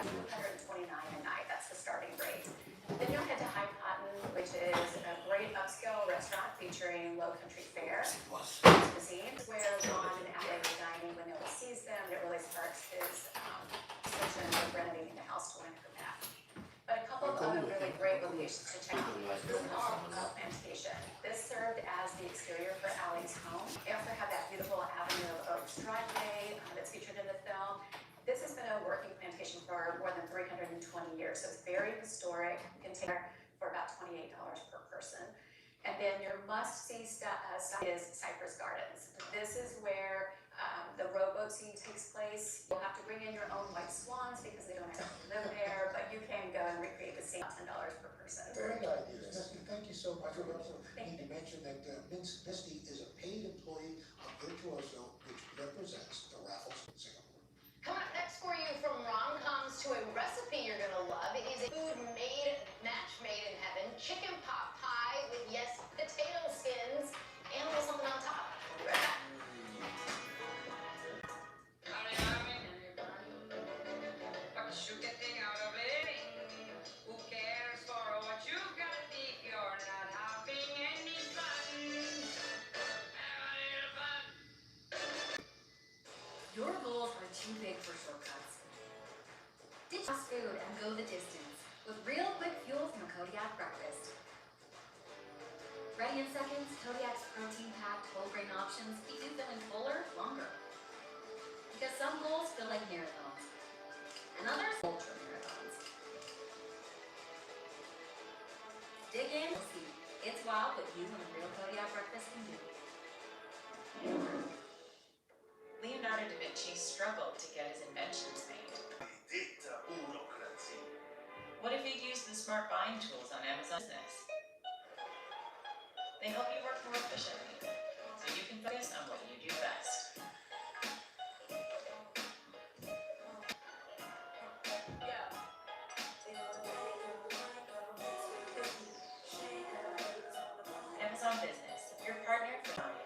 $129 a night. That's the starting rate. Then you'll head to High Cotton, which is a great upscale restaurant featuring low country fare cuisine, where Ron and Allie are dining when Noah sees them. It really sparks his obsession with renovating the house to win her back. But a couple of other really great locations to check out. Plantation. This served as the exterior for Allie's home. They also have that beautiful Avenue of Oaks driveway that's featured in the film. This has been a working plantation for more than 320 years, so it's very historic. You can take it for about $28 per person. And then your must-see stop is Cypress Gardens. This is where the rowboat scene takes place. You'll have to bring in your own white swans because they don't actually live there, but you can go and recreate the scene. $10 per person. Very good idea. Misty, thank you so much. We also need to mention that Misty is a paid employee of Virtuoso, which represents the Raffles Singapore. Coming up next for you, from rom-coms to a recipe you're gonna love, it is a match made in heaven, chicken pot pie with, yes, potato skins and a little something on top. We'll be right back. Your goals are too big for shortcuts. Ditch fast food and go the distance with real quick fuel from Kodiak Breakfast. Ready in seconds, Kodiak's protein-packed whole grain options keep you feeling fuller longer. Because some goals feel like marathons, and others ultra marathons. Dig in, you'll see. It's wild what you and a real Kodiak Breakfast can do. Leonardo da Vinci struggled to get his inventions made. What if you use the smart buying tools on Amazon Business? They help you work more efficiently, so you can focus on what you do best. Amazon Business, your partner for value.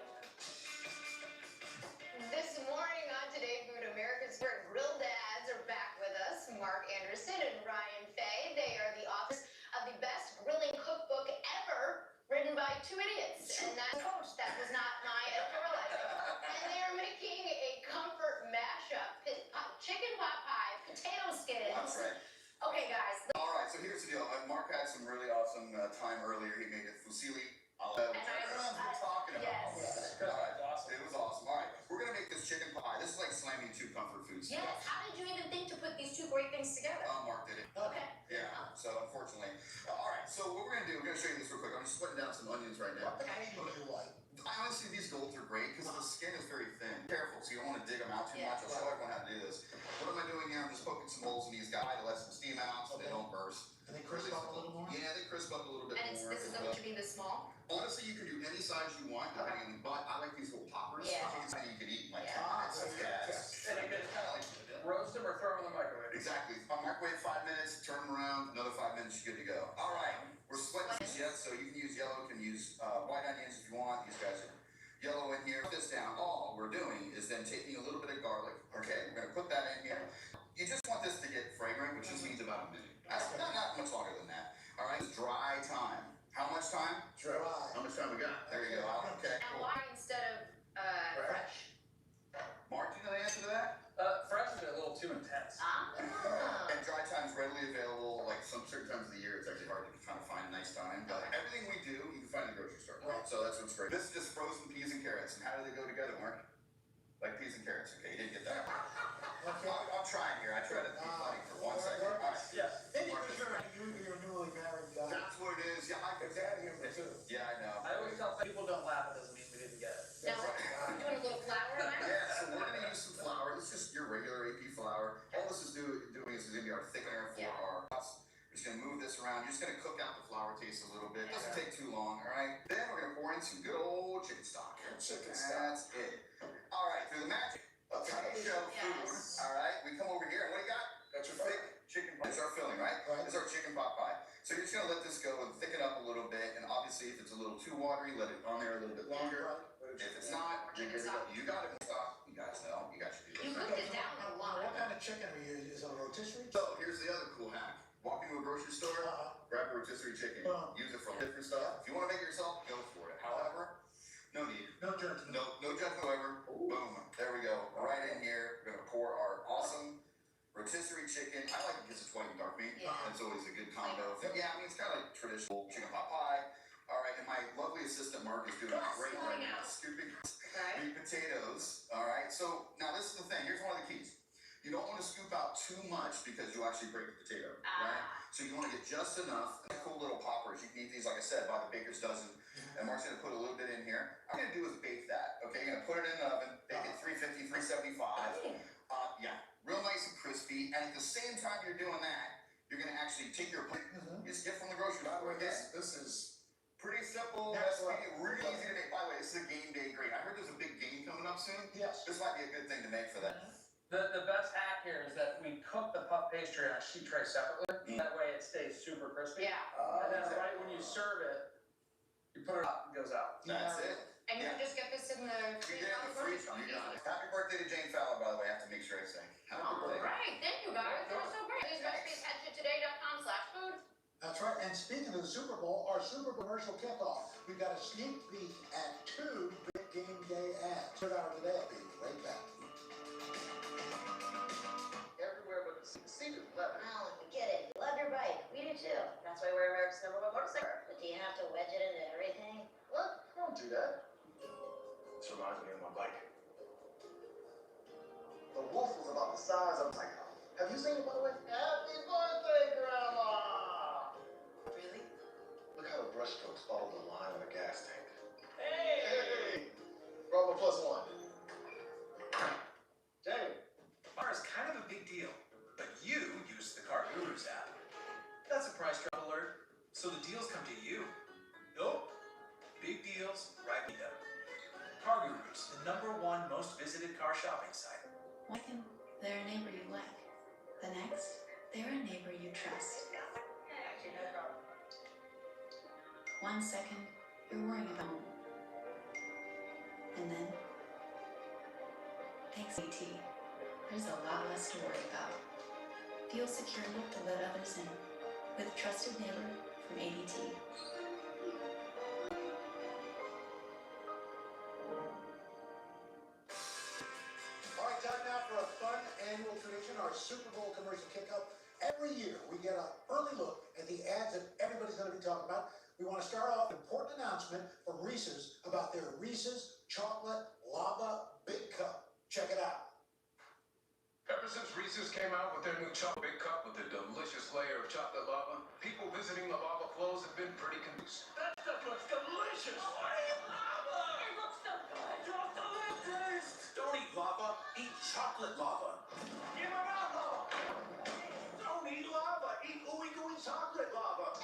This morning on Today Food America's Grill Dads are back with us. Mark Anderson and Ryan Fay. They are the authors of the best grilling cookbook ever, written by two idiots. And that was not my editorializing. And they are making a comfort mashup: chicken pot pie, potato skins. That's right. Okay, guys. All right, so here's the deal. Mark had some really awesome time earlier. He made it fusilli. Everyone's been talking about Yes. it. All right, awesome. It was awesome. All right, we're gonna make this chicken pie. This is like slamming two comfort foods. Yes. How did you even think to put these two great things together? Mark did it. Okay. Yeah. So unfortunately, all right. So what we're gonna do? We're gonna show you this real quick. I'm just putting down some onions right now. What kind do you like? Honestly, these golds are great because the skin is very thin. Careful, so you don't want to dig them out too much. I'll show everyone how to do this. What am I doing here? I'm just poking some holes in these guys to let some steam out so they don't burst. And they crisp up a little more? Yeah, they crisp up a little bit And more. this is going to be the small? Honestly, you can do any size you want, depending on, but I like these little poppers. Yeah. You can eat like Yeah. yes. And you can kind of like roast them or throw them in the microwave. Exactly. On microwave 5 minutes, turn them around, another 5 minutes, you're good to go. All right, we're splitting these yet, so you can use yellow, you can use white onions if you want. These guys are yellow in here. Put this down. All we're doing is then taking a little bit of garlic. Okay, we're gonna put that in here. You just want this to get fragrant, which just means about a minute. That's not much longer than that. All right, it's dry time. How much time? Dry. How much time we got? There you go. Okay. And why instead of fresh? Mark, do you know the answer to that? Fresh is a little too intense. And dry time is readily available. Like some certain times of the year, it's actually hard to kind of find a nice time. But everything we do, you can find in the grocery store. Right. So that's what's great. This is just frozen peas and carrots. And how do they go together, Mark? Like peas and carrots. Okay, you didn't get that. Okay. I'm trying here. I try to be funny for 1 second. All right. Yes. Then you're a newly married guy. That's what it is. Yeah, I could Dad humor too. Yeah, I know. I always tell people don't laugh, it doesn't mean we didn't get it. Now, That's you're doing a little flour in there? Yeah, so we're gonna use some flour. It's just your regular AP flour. All this is doing is gonna be our thickener for our sauce. We're just gonna move this around. You're just gonna cook out the flour taste a little bit. It doesn't take too long, all right? Then we're gonna pour in some good old chicken stock. Chicken stock. That's it. All right, through the magic of show food. Yes. All right, we come over here and what do you got? Got your thick chicken pie. It's our filling, right? Right. It's our chicken pot pie. So you're just gonna let this go and thicken up a little bit. And obviously, if it's a little too watery, let it on there a little bit longer. If it's not, you're good to go. You got it. Stop. You guys know. You got your You deal. cooked it down a lot. What kind of chicken are you using? Is it a rotisserie? So here's hack. Walk into a grocery store, grab a rotisserie chicken, use it for different stuff. If you want to make it yourself, go for it. However, no need. No judgment. No judgment whatsoever. Boom. There we go. Right in here. We're gonna pour our awesome rotisserie chicken. I like it because it's white and dark meat. Yeah. It's always a good combo. Yeah, I mean it's kind of like traditional chicken pot pie. All right, and my lovely assistant Mark is doing great right now, scooping Right. sweet potatoes. All right, so now this is the thing. Here's one of the keys. You don't want to scoop out too much because you'll actually break the potato, right? So you want to get just enough. Cool little poppers. You can eat these, like I said, by the baker's dozen. And Mark's gonna put a little bit in here. What I'm gonna do is bake that. Okay, you're gonna put it in the oven, bake it 350, 375. Yeah, real nice and crispy. And at the same time you're doing that, you're gonna actually take your plate. You just get from the grocery store. This is pretty simple. That's Recipe, right. really easy to make. By the way, this is a game day green. I heard there's a big game coming up soon. Yes. This might be a good thing to make for that. The best hack here is that we cook the puff pastry on a sheet tray separately. That way it stays super crispy. Yeah. And then right when you serve it, you put it up, it goes out. That's it. And you can just get this in the You freezer get on it the for free. grocery store. You got it. Happy birthday to Jane Fowler, by the way. I have to make sure I say. Happy birthday. Right, thank you guys. That was so great. These recipes head to today.com/food. That's right. And speaking of the Super Bowl, our Super commercial kickoff, we've got a sneak peek at 2 big game day ads. Third hour today. I'll be right back. Everywhere but the seat is leather. Alan, we get it. Love your bike. We do too. That's why we're America's #1 motorcycle. But do you have to wedge it into everything? What? Don't do that. This reminds me of my bike. The wolf was about the size of my house. Have you seen it, by the way? Happy birthday, Grandma! Really? Look how the brushstrokes follow the line on a gas tank. Hey! Bravo +1. Jamie. Car is kind of a big deal, but you use the Car Gurus app. That's a price drop alert, so the deals come to you. Nope. Big deals right with them. Car Gurus, the #1 most visited car shopping site. One second, they're a neighbor you like. The next, they're a neighbor you trust. One second, you're worrying about home. And then, thanks AT, there's a lot less to worry about. Feel secure enough to let others in with Trusted Neighbor from ADT. All right, time now for a fun annual tradition, our Super Bowl commercial kickoff. Every year, we get an early look at the ads that everybody's going to be talking about. We want to start off with an important announcement from Reese's about their Reese's Chocolate Lava Big Cup. Check it out. Ever since Reese's came out with their new chocolate big cup with a delicious layer of chocolate lava, people visiting the lava flows have been pretty confused. That stuff looks delicious! Lava! It looks so good! Just a little taste! Don't eat lava, eat chocolate lava. Give me lava! Don't eat lava, eat ooey gooey chocolate lava.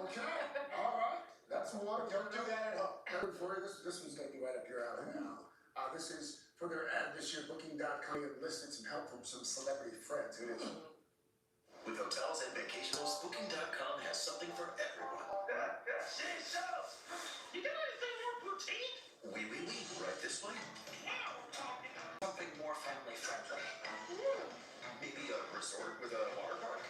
Okay, all right. That's one. Don't do that at home. For you, this one's gonna be right up your alley now. This is for their ad this year. Booking.com enlisted some help from some celebrity friends. It is. With hotels and vacationals, Booking.com has something for everyone. Say so! You got anything more boutique? Oui. Right this way. Something more family friendly. Maybe a resort with a water park?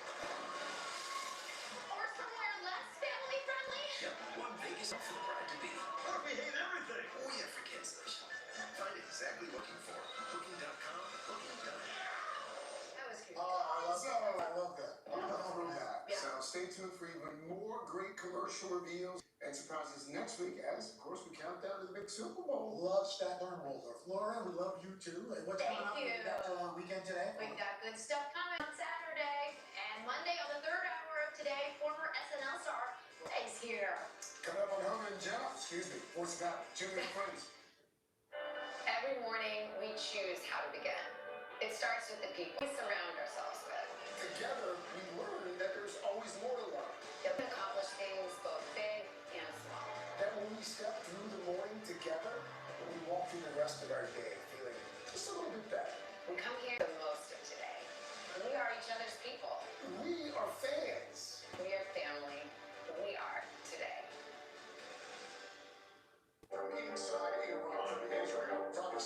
Or somewhere less family friendly. Yeah, one Vegas for the bride to be. Oh, we hate everything. Oh yeah, for cancellation. Find exactly what you're looking for. Booking.com, Booking.com. That was cute. I love that. Yeah. So stay tuned for even more great commercial reveals and surprises next week as, of course, we count down to the big Super Bowl. Love Statler and Waldorf. Laura, we love you too. And what's Thank coming up? you. We got a weekend today. We've got good stuff coming on Saturday and Monday on the 3rd hour of today. Former SNL star is here. Coming up on Homer and Jeff, Force of Habit, Junior Friends. Every morning we choose how to begin. It starts with the people we surround ourselves with. Together, we learn that there's always more to learn. That we accomplish things both big and small. That when we step through the morning together, we walk through the rest of our day feeling just a little bit better. We come here the most of today. We are each other's people. We are fans. We are family. We are today. From inside Iran, Israel, from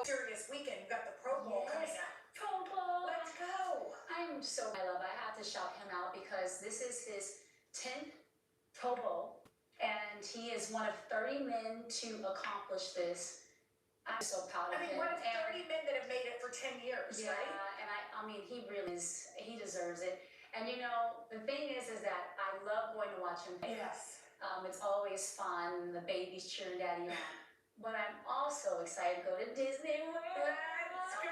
serious weekend. You've got the Pro Bowl coming Yes. up. Pro Bowl. Let's go. I have to shout him out because this is his 10th Pro Bowl, and he is one of 30 men to accomplish this. I'm so proud of I mean, him. one of And- 30 men that have made it for 10 years, Yeah, right? and I mean, he really is, he deserves it. And you know, the thing is that I love going to watch him play. Yes. It's always fun, the babies cheering daddy on. But I'm also excited to go to Disney World. Let's go.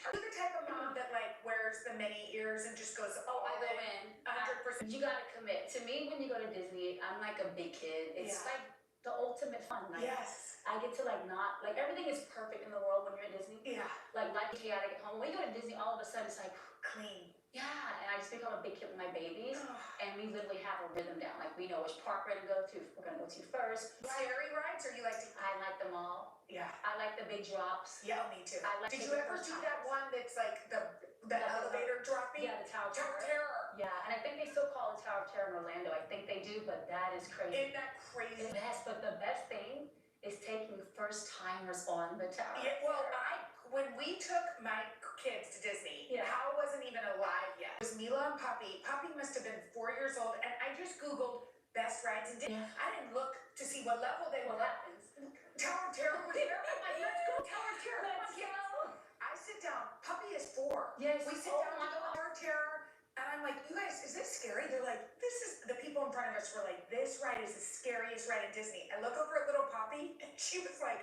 Are you the type of mom that like wears the mini ears and just goes Oh, I all go in? in. 100%. You gotta commit. To me, when you go to Disney, I'm like a big kid. It's Yeah. like the ultimate fun. Like, Yes. I get to like not, like everything is perfect in the world when you're at Disney. Yeah. Like life is chaotic at home. When you go to Disney, all of a sudden it's like, Clean. yeah, and I just become a big kid with my babies. Ugh. And we literally have a rhythm down. Like we know which park we're gonna go to. We're gonna go to first. Scary rides, or you like to? I like them all. Yeah. I like the big drops. Yeah, me too. I like Did to you take the ever first do time. that one that's like the Yeah, elevator dropping? Yeah, the Tower of Tower Terror. Terror. Yeah, and I think they still call it Tower of Terror in Orlando. I think they do, but that is crazy. Isn't that crazy? The best, but the best thing is taking first timers on the Tower. of Yeah, well, Terror. when we took my kids to Disney, Yeah. Hal wasn't even alive yet. It was Mila and Puppy. Puppy must have been 4 years old, and I just Googled best rides in Disney. Yeah. I didn't look to see what level they What were. happens? Tower of Terror was there. I'm like, let's go Tower of Terror. Come on, Let's kids. go. I sit down. Puppy is 4. Yes. We sit Oh down my to go God. Tower of Terror, and I'm like, you guys, is this scary? They're like, this is, the people in front of us were like, this ride is the scariest ride in Disney. I look over at little Poppy, and she was like,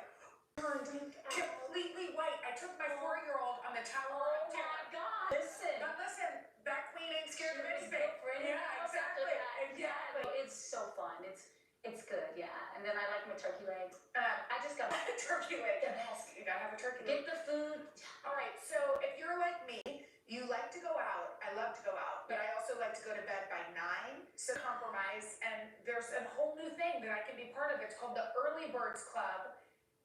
turned completely white. I took my 4-year-old on the Tower Oh of Terror. my God. Listen. But listen, that queen ain't scared of She was anything. built for anything Yeah, else after exactly. that. Exactly. But it's so fun. It's good, yeah. And then I like my turkey legs. I just got Turkey leg. the best. You gotta have a turkey leg. Get the food. All right, so if you're like me, you like to go out. I love to go out, but I also like to go to bed by 9. So compromise, and there's a whole new thing that I can be part of. It's called the Early Birds Club.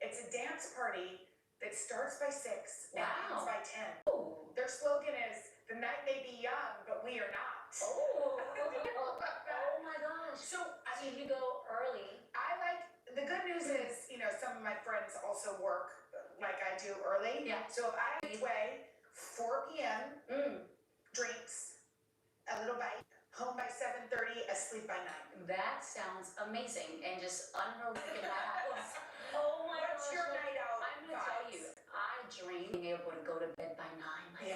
It's a dance party that starts by 6 and ends Wow. by 10. Oh. Their slogan is, "The night may be young, but we are not." Oh. Oh my gosh. So I So mean, you go early. I like, the good news is, you know, some of my friends also work like I do early. Yeah. So if I have way 4 p.m. drinks, a little bite, home by 7:30, asleep by 9. That sounds amazing and just unrealistic in my house. Oh my What's gosh. your night out I'm gonna tell vibes? you, I dream being able to go to bed by 9.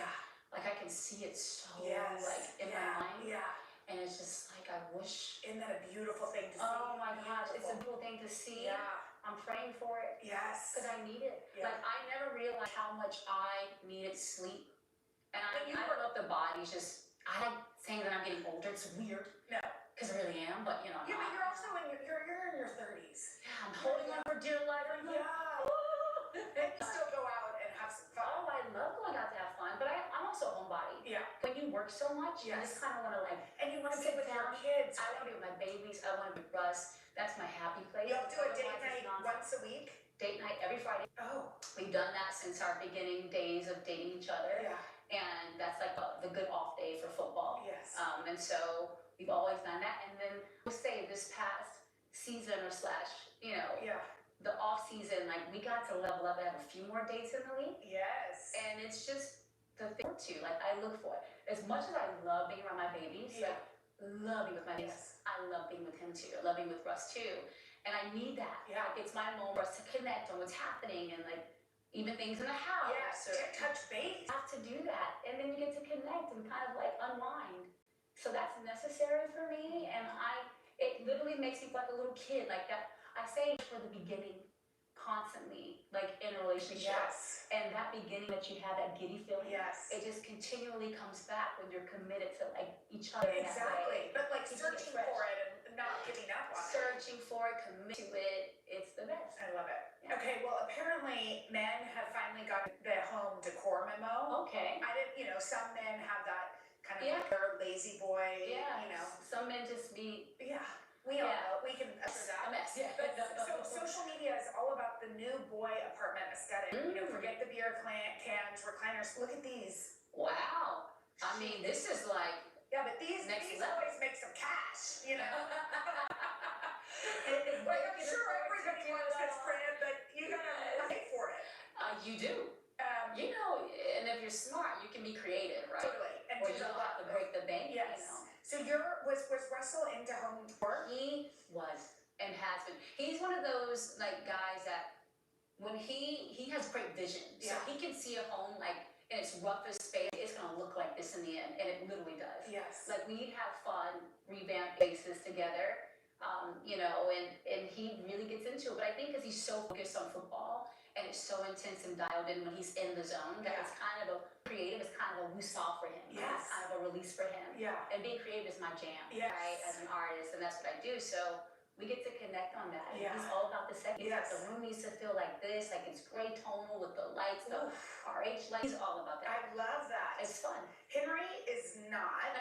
Yeah. Like I can see it so Yes. like in yeah. my mind. Yeah. And it's just like I wish. Isn't that a beautiful thing to see? Oh my gosh, it's a Beautiful. beautiful thing to see. Yeah. I'm praying for it Yes. because I need it. Yeah. Like I never realized how much I needed sleep. And When you I don't know if the body's just. I like saying that I'm getting older. It's weird No. because I really am, but you know. Yeah, I'm but not. you're also you're in your 30s. Yeah, I'm holding on for dear life. I'm like, Yeah. And you still go out and have some fun. oh, I love going out to have fun, but I'm also a homebody. Yeah. When you work so much, you Yes. just kind of want to like. And you want to Sit be with your down. kids. I want to be with my babies. I want to be with Russ. That's my happy place. You'll do a date Otherwise, night it's nonsense. once a week. Date night every Friday. Oh. We've done that since our beginning days of dating each other, Yeah. and that's like the good off day for football. Yes. And so we've always done that. And then we'll say this past season or slash, you know, Yeah. the off season, like we got to level up and have a few more dates in the week, Yes. and it's just the thing too. Like I look for it as much as I love being around my babies. Yeah. Like love being with my babies. Yes. I love being with him too. I love being with Russ too. And I need that. Yeah. Like it's my moment for us to connect on what's happening and like even things in the house. Yes. Or Touch base. you have to do that. And then you get to connect and kind of like unwind. So that's necessary for me. And it literally makes me feel like a little kid. Like that I say for the beginning constantly, like in a relationship. Yes. And that beginning that you have, that giddy feeling. Yes. It just continually comes back when you're committed to like each other. in that way. Exactly. But like Keeping it searching fresh. for it and not giving up on it. Searching for it, commit to it. It's the best. I love it. Yeah. Okay, well, apparently men have finally got the home decor memo. Okay. I didn't, you know, some men have that kind of Yeah. like their lazy boy, Yeah. you know. Some men just be Yeah, we all Yeah. know. We can answer that. a mess. Yeah. But so social media is all about the new boy apartment aesthetic. You know, forget the beer cans, recliners. Look at these. Wow. I mean, this is like Yeah, but these Next level. boys make some cash, you know. It's Like I'm making sure us everybody to do wants it this all. brand, but you gotta pay for it. You do. You know, and if you're smart, you can be creative, right? Totally. And Or do you a don't lot have to with- break the bank, Yes. you know. So was Russell into home work? He was and has been. He's one of those like guys that when he has great vision. So Yeah. he can see a home like in its roughest space, it's gonna look like this in the end, and it literally does. Yes. Like we need to have fun, revamp bases together, you know, and he really gets into it. But I think because he's so focused on football and it's so intense and dialed in when he's in the zone, that it's kind of a creative, it's kind of a woo-saw for him. Right? It's Yes. kind of a release for him. Yeah. And being creative is my jam, Yes. right? As an artist, and that's what I do. So we get to connect on that. Yeah. He's all about the set. He's Yes. like, the room needs to feel like this, like it's gray tonal with the lights, the Oof. RH lights. He's all about that. I love that. It's fun. Henry is not.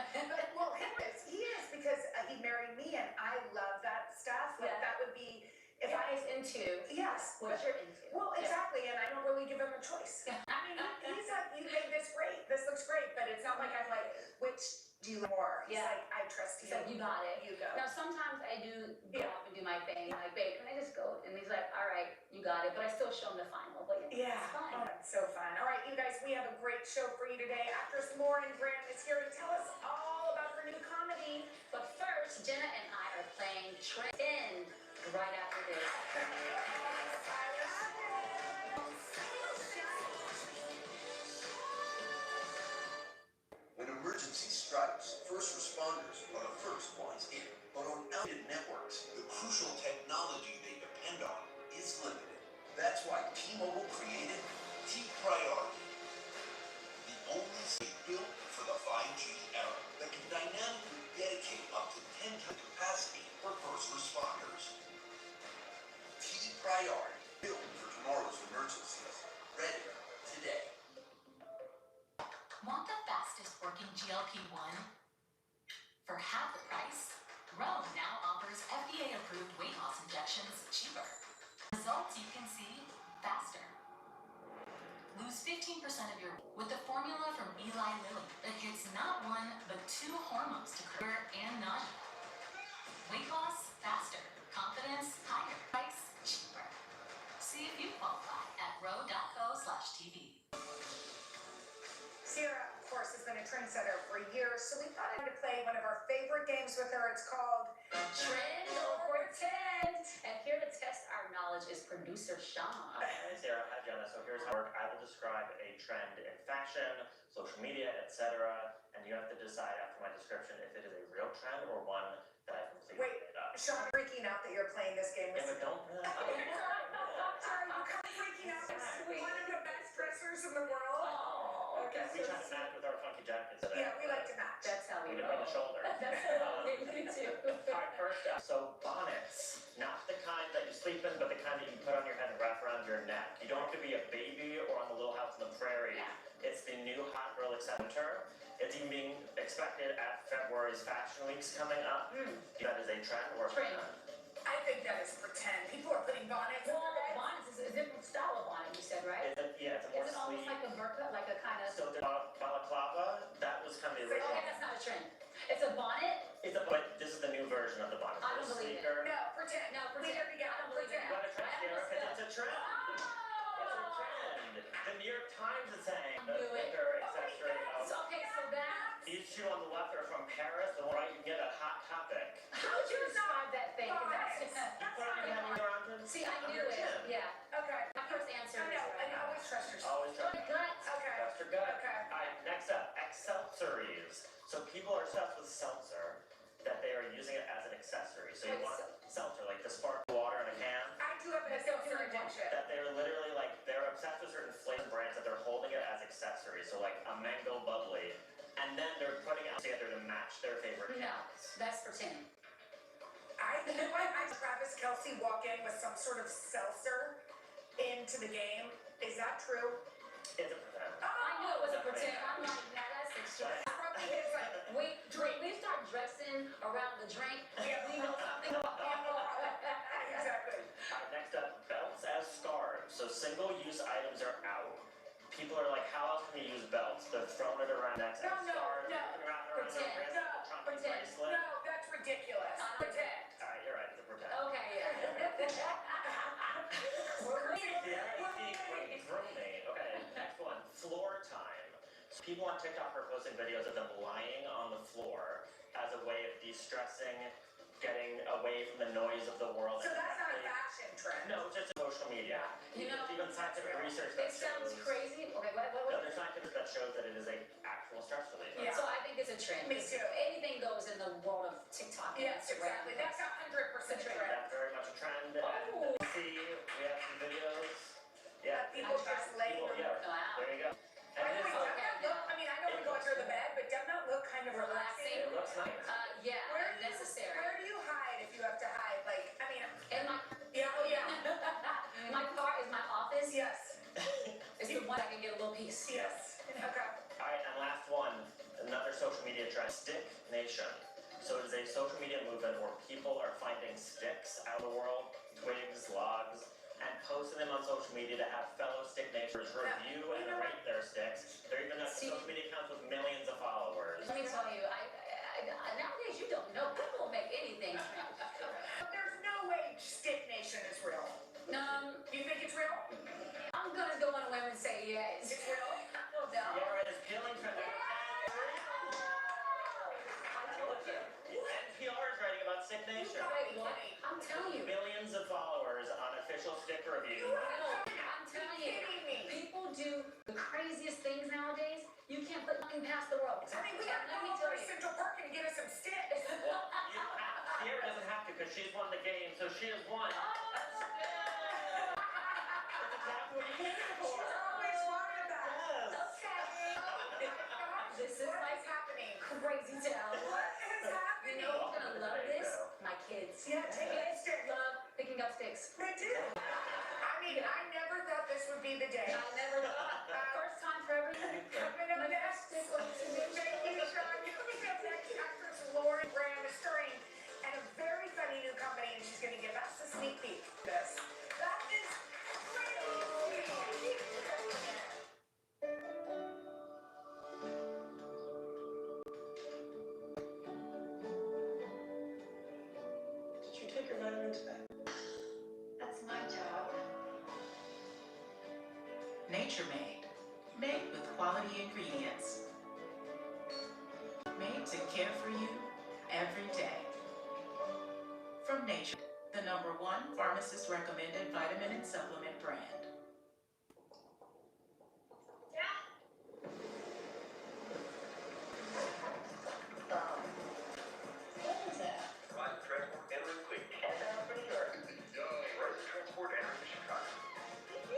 Well, Henry he is because he married me and I love that stuff. Like Yeah. that would be if If I I is into yes. what you're into. Well, Yeah. exactly, and I don't really give him a choice. I mean, he's like, you made this great. This looks great, but it's not like I'm like, which do you like more? He's Yeah. like, I trust He's you. like, you got it. You go. Now sometimes I do go Yeah. off and do my thing. I'm like, babe, can I just go? And he's like, all right, you got it. But I still show him the final. But Yeah, it's fine. oh, it's so fun. All right, you guys, we have a great show for you today. Actress Lauren Graham is here to tell us all about her new comedy. But first, Jenna and I are playing Trend right after this. When emergency strikes, first responders are the first ones in. But on outdated networks, the crucial technology they depend on is limited. That's why T-Mobile created T-Priority, the only system built for the 5G era that can dynamically dedicate up to 10 times capacity for first responders. T-Priority, built for tomorrow's emergencies. Ready today. Want the fastest working GLP-1? For half the price, Rome now offers FDA-approved weight loss injections cheaper. Results you can see faster. Lose 15% of your weight with the formula from Eli Lilly that hits not one, but 2 hormones to curb and nausea. Weight loss faster. Confidence higher. Price cheaper. See if you qualify at ro.co/TV. Sierra, of course, has been a trendsetter for years, so we thought I'd play one of our favorite games with her. It's called Trend or Pretend. And here to test our knowledge is producer Sean. Hi Sarah, hi Jenna. So here's how it works. I will describe a trend in fashion, social media, etc. And you have to decide after my description if it is a real trend or one that I completely made up. Sean, freaking out that you're playing this game. Yeah, but don't Sorry, you come freaking out. One of the best dressers in the world. Oh, okay. We try to match with our funky jackets today. Yeah, we like to match. That's how we We know. on the shoulder. That's how we do. Alright, first up, so bonnets. Not the kind that you sleep in, but the kind that you put on your head and wrap around your neck. You don't have to be a baby or on the Little House on the Prairie. Yeah. It's the new hot girl acceptor. It's even being expected at February's Fashion Weeks coming up. That is a trend or a Trend. I think that is pretend. People are putting bonnets on Well, their heads. bonnets is a different style of bonnet, you said, right? Yeah, it's a more Is it almost sleek. like a burqa, like a kind of? So the balaclava, that was kind of the Okay, original. that's not a trend. It's a bonnet. But this is the new version of the bonnet. I don't It's believe it. sleeker. No, pretend. No, We pretend. already got I don't believe it. You gotta try I Sarah, 'cause understood. it's a trend. It's a trend. The New York Times is saying I that knew it. their Oh my accessory God. of So, okay, so that. these two on the left are from Paris. The one right you can get at Hot Topic. How would you describe that thing? 'Cause Bonnets. that's- You put on your head and you're on to- See, I on knew your it. chin. Yeah. Okay. My first answer I is know, right. and always trust yourself. Always try. Good gut. Okay. Trust your gut. Okay. Alright, next up, accessories. So people are obsessed with seltzer, that they are using it as an accessory. So you Like want seltzer, like the sparkling water in a can. I do have an seltzer addiction. That they're literally like, they're obsessed with certain flavor brands that they're holding it as accessories. So like a mango bubbly. And then they're putting it together to match their favorite No, cans. that's pretend. You know what? I Travis Kelce walk in with some sort of seltzer into the game. Is that true? It's a pretend. I knew it was a pretend. I'm like, now that's extreme. Probably is like, We start dressing around the drink. We know something about exactly. Alright, next up, belts as scarves. So single-use items are out. People are like, how else can you use belts? They're throwing it around necks as No, scarves. no. You can wrap it around Pretend. your wrist, No, a chunky pretend. bracelet. No, that's ridiculous. Pretend. Alright, you're right, it's a pretend. Okay, yeah. The RSC grooming videos of them lying on the floor as a way of de-stressing, getting away from the noise of the world. So and that's not a actually- fashion trend. No, it's just social media. You know, Even scientific research that It sounds shows. crazy. Okay, what? No, there's scientific that shows that it is a actual stress reliever. Yeah. So I think it's a trend. Me too. Anything goes in the world of TikTok and Yes, Instagram. exactly. That's 100% a trend. That's very much a trend. Oh. And see, we have some videos. Yeah. People just laying People, on yeah. Wow. There you go. By And the way, it's, doesn't that look, I mean, I know we go under the bed, but doesn't that look kind of relaxing? it looks nice. Yeah, Where do you- necessary. Where do you hide if you have to hide? Like, I mean, And my yeah, oh yeah. my car is my office. Yes, It's the one I can get a little piece. yes. Okay. Alright, and last one, another social media trend, Stick Nation. So it is a social media movement where people are finding sticks out of the world, twigs, logs, and posting them on social media to have fellow Stick Nationers review and rate their sticks. There are even social media accounts with millions of followers. Let me tell you, I nowadays you don't know. People make anything. There's no way Stick Nation is real. You think it's real? I'm gonna go on a whim and say yes. It's real? No. Sierra is peeling for that. NPR is writing about Stick Nation. Wait, what? I'm telling you. Millions of followers on official stick review. I'm telling you. Kidding me. People do the craziest things nowadays. You can't put nothing past the world. I mean, we gotta Let me go tell over to you. Central Park and get us some sticks. Sierra doesn't have to because she's won the game, so she has won. That's exactly what you came here for. She's always wanted that. Yes. This is What like is happening? crazy town. What is You happening? know who's gonna love There you this? go. My kids. Yeah, take a stick. Love picking up sticks. They do. I mean, I never thought this would be the day. I never thought. First time for everything. Coming up next, Stick or two. thank you, Sean. Coming up next, actress Lauren Graham is starring in a very funny new company, and she's going to give us a sneak peek. This. That is crazy. Did you take your vitamin today? That's my job. Nature Made. Made with quality ingredients. Made to care for you every day. From Nature, the #1 pharmacist recommended vitamin and supplement brand. Verizon Transport entering Cleveland. And bound for New York. Verizon Transport entering Chicago.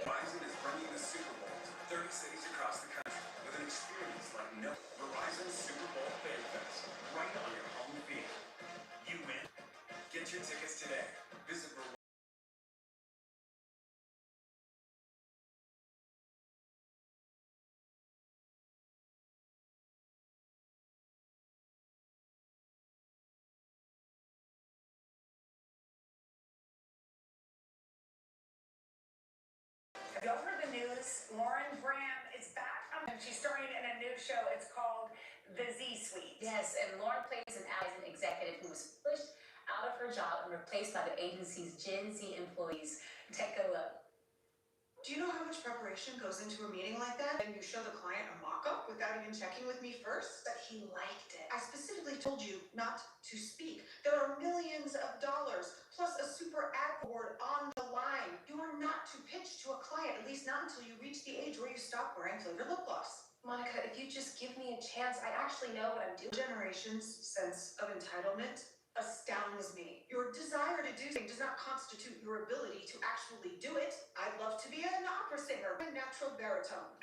Verizon is bringing the Super Bowl to 30 cities across the country with an experience like no Verizon Super Bowl Fan Fest right on your home field. You win. Get your tickets today. Visit Verizon. Have you heard the news? Lauren Graham is back. And she's starring in a new show. It's called The Z-Suite. Yes, and Lauren plays an Amazon executive who was pushed out of her job and replaced by the agency's Gen Z employees. Take a look. Do you know how much preparation goes into a meeting like that? And you show the client a mock-up without even checking with me first? But he liked it. I specifically told you not to speak. There are millions of dollars, plus a super ad board on the line. You are not to pitch to a client, at least not until you reach the age where you stop wearing flavored lip gloss. Monica, if you just give me a chance, I actually know what I'm doing. Generation's sense of entitlement astounds me. Your desire to do something does not constitute your ability to actually do it. I'd love to be an opera singer, a natural baritone.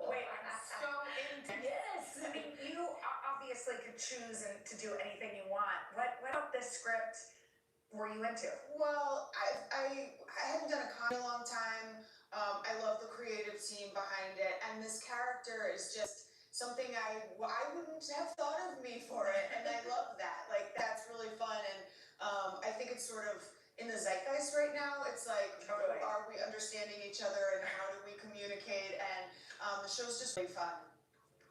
Wait, I'm so into Yes. I mean, you obviously could choose to do anything you want. What about this script were you into? Well, I hadn't done a comedy in a long time. I love the creative team behind it, and this character is just something I wouldn't have thought of me for it, and I love that. Like, that's really fun, and I think it's sort of in the zeitgeist right now. It's like, Totally. are we understanding each other, and how do we communicate? And the show's just really fun.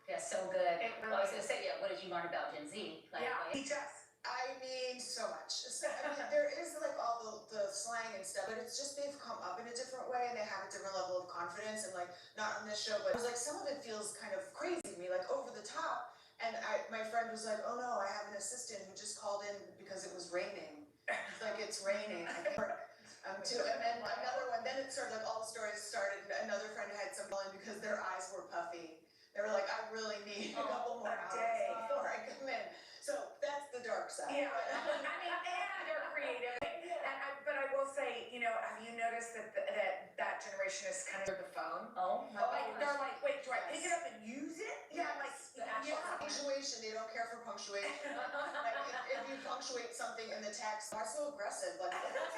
Yeah, so good. It Well, I was really gonna say, yeah, what did you learn about Gen Z? Like, Yeah, like- teach us. I mean, so much. So, I mean, there is like all the slang and stuff, but it's just they've come up in a different way and they have a different level of confidence and like not on this show, but it was like some of it feels kind of crazy to me, like over the top. And my friend was like, oh no, I have an assistant who just called in because it was raining. It's like it's raining. And then another one, then it started like all the stories started. And another friend had some in because their eyes were puffy. They were like, I really need a couple more hours before I come in. So that's the dark side. Yeah, I mean, and they're creative. But I will say, you know, have you noticed that that generation is kind of the phone? Oh my Like they're like, wait, do I pick it up and use it? Yeah, like punctuation. They don't care for punctuation. Like if you punctuate something in the text, why so aggressive? Like that's the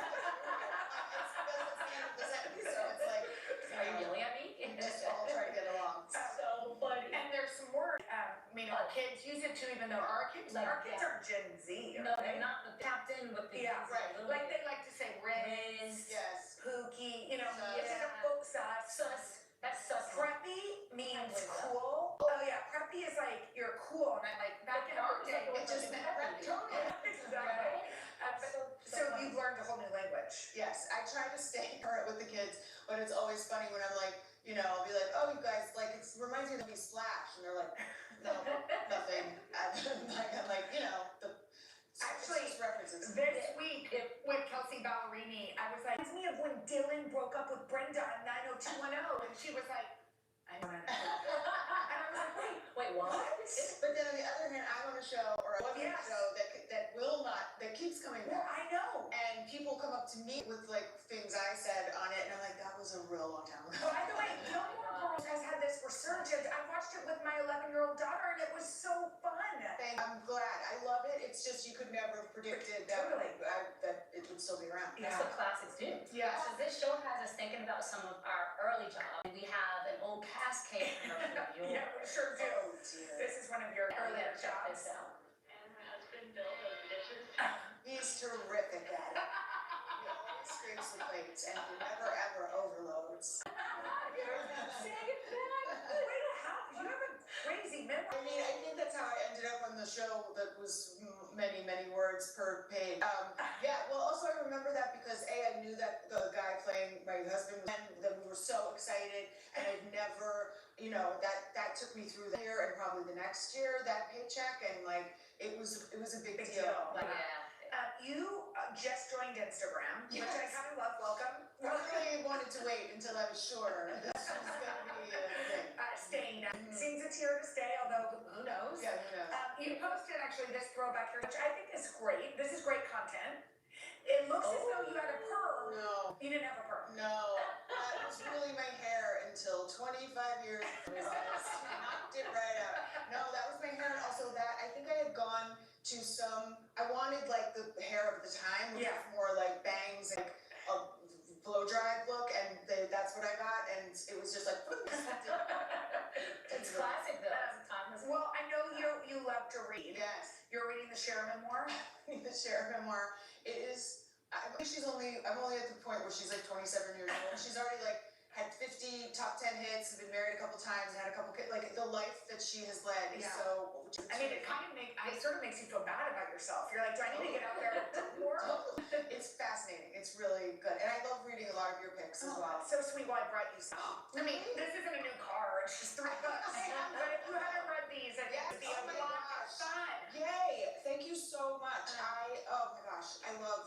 end of the sentence. So it's like, Are you yelling at me? just all try to get along. So funny. and there's some words. I mean, our kids use it too, even though our kids are Gen Z. No, they're not the captain with the Yeah, right. Like they like to say Riz, Yes. Pookie, you know, Sus. it's a book sus. That's sus. Preppy means believe that. cool. Oh yeah, preppy is like you're cool, and I'm like back in our day, It just meant prep. exactly. So you've learned a whole new language. Yes, I try to stay current with the kids, but it's always funny when I'm like, you know, I'll be like, oh, you guys, like, it reminds me of me Splash, and they're like, no, nothing. I'm like, you know, Actually, just references. This week with Kelsey Ballerini, I was like, reminds me of when Dylan broke up with Brenda on 90210, and she was like, I know. And I was like, Wait, what? But then on the other hand, I'm on a show or a women show that will not, that keeps coming well, back. I know. And people come up to me with like things I said on it, and I'm like, that was a real long time ago. By the way, Gilmore Girls has had this resurgence. I watched it with my 11-year-old daughter, and it was so fun. I'm glad. I love it. It's just you could never have predicted that, that it would still be around. That's what classics do. Yeah. So this show has us thinking about some of our early jobs. We have an old cascade commercial. Yeah, we sure do. Oh, dear. This is one of your earlier Check jobs. this out. And my husband Bill does dishes. He's terrific at it. He always scrapes the plates, and he never ever overloads. Say it back. Way to have you have a crazy memory. I mean, I think that's how I ended up on the show that was many, many words per page. Yeah, well, also I remember that because I knew that the guy playing my husband, and that we were so excited, and I'd never, you know, that took me through the year and probably the next year, that paycheck, and like, it was a big deal. Yeah. You just joined Instagram, which I kind of love. Welcome. I really wanted to wait until I was sure this was going to be a thing. Staying now. Seems it's here to stay, although who knows? Yeah, who knows? You posted actually this throwback here, which I think is great. This is great content. It looks as though you had a perm. No. You didn't have a perm. No, that was really my hair until 25 years ago. I just knocked it right out. No, that was my hair, and also that, I think I had gone to I wanted like the hair of the time, which was more like bangs, like a blow-dried look, and that's what I got, and it was just like, It's classic though. It's timeless. Well, I know you love to read. Yes. You're reading the Cher memoir? The Cher memoir. It is, I think I'm only at the point where she's like 27 years old. She's already like had 50 top 10 hits, been married a couple times, had a couple kids. Like the life that she has led is so. I mean, it sort of makes you feel bad about yourself. You're like, do I need to get out there more? It's fascinating. It's really good, and I love reading a lot of your picks as well. So sweet. Well, I brought you some. I mean, this isn't a new car. It's just $3. But if you haven't read these, I think it'd be a lot of fun. Yay! Thank you so much. Oh my gosh, I love.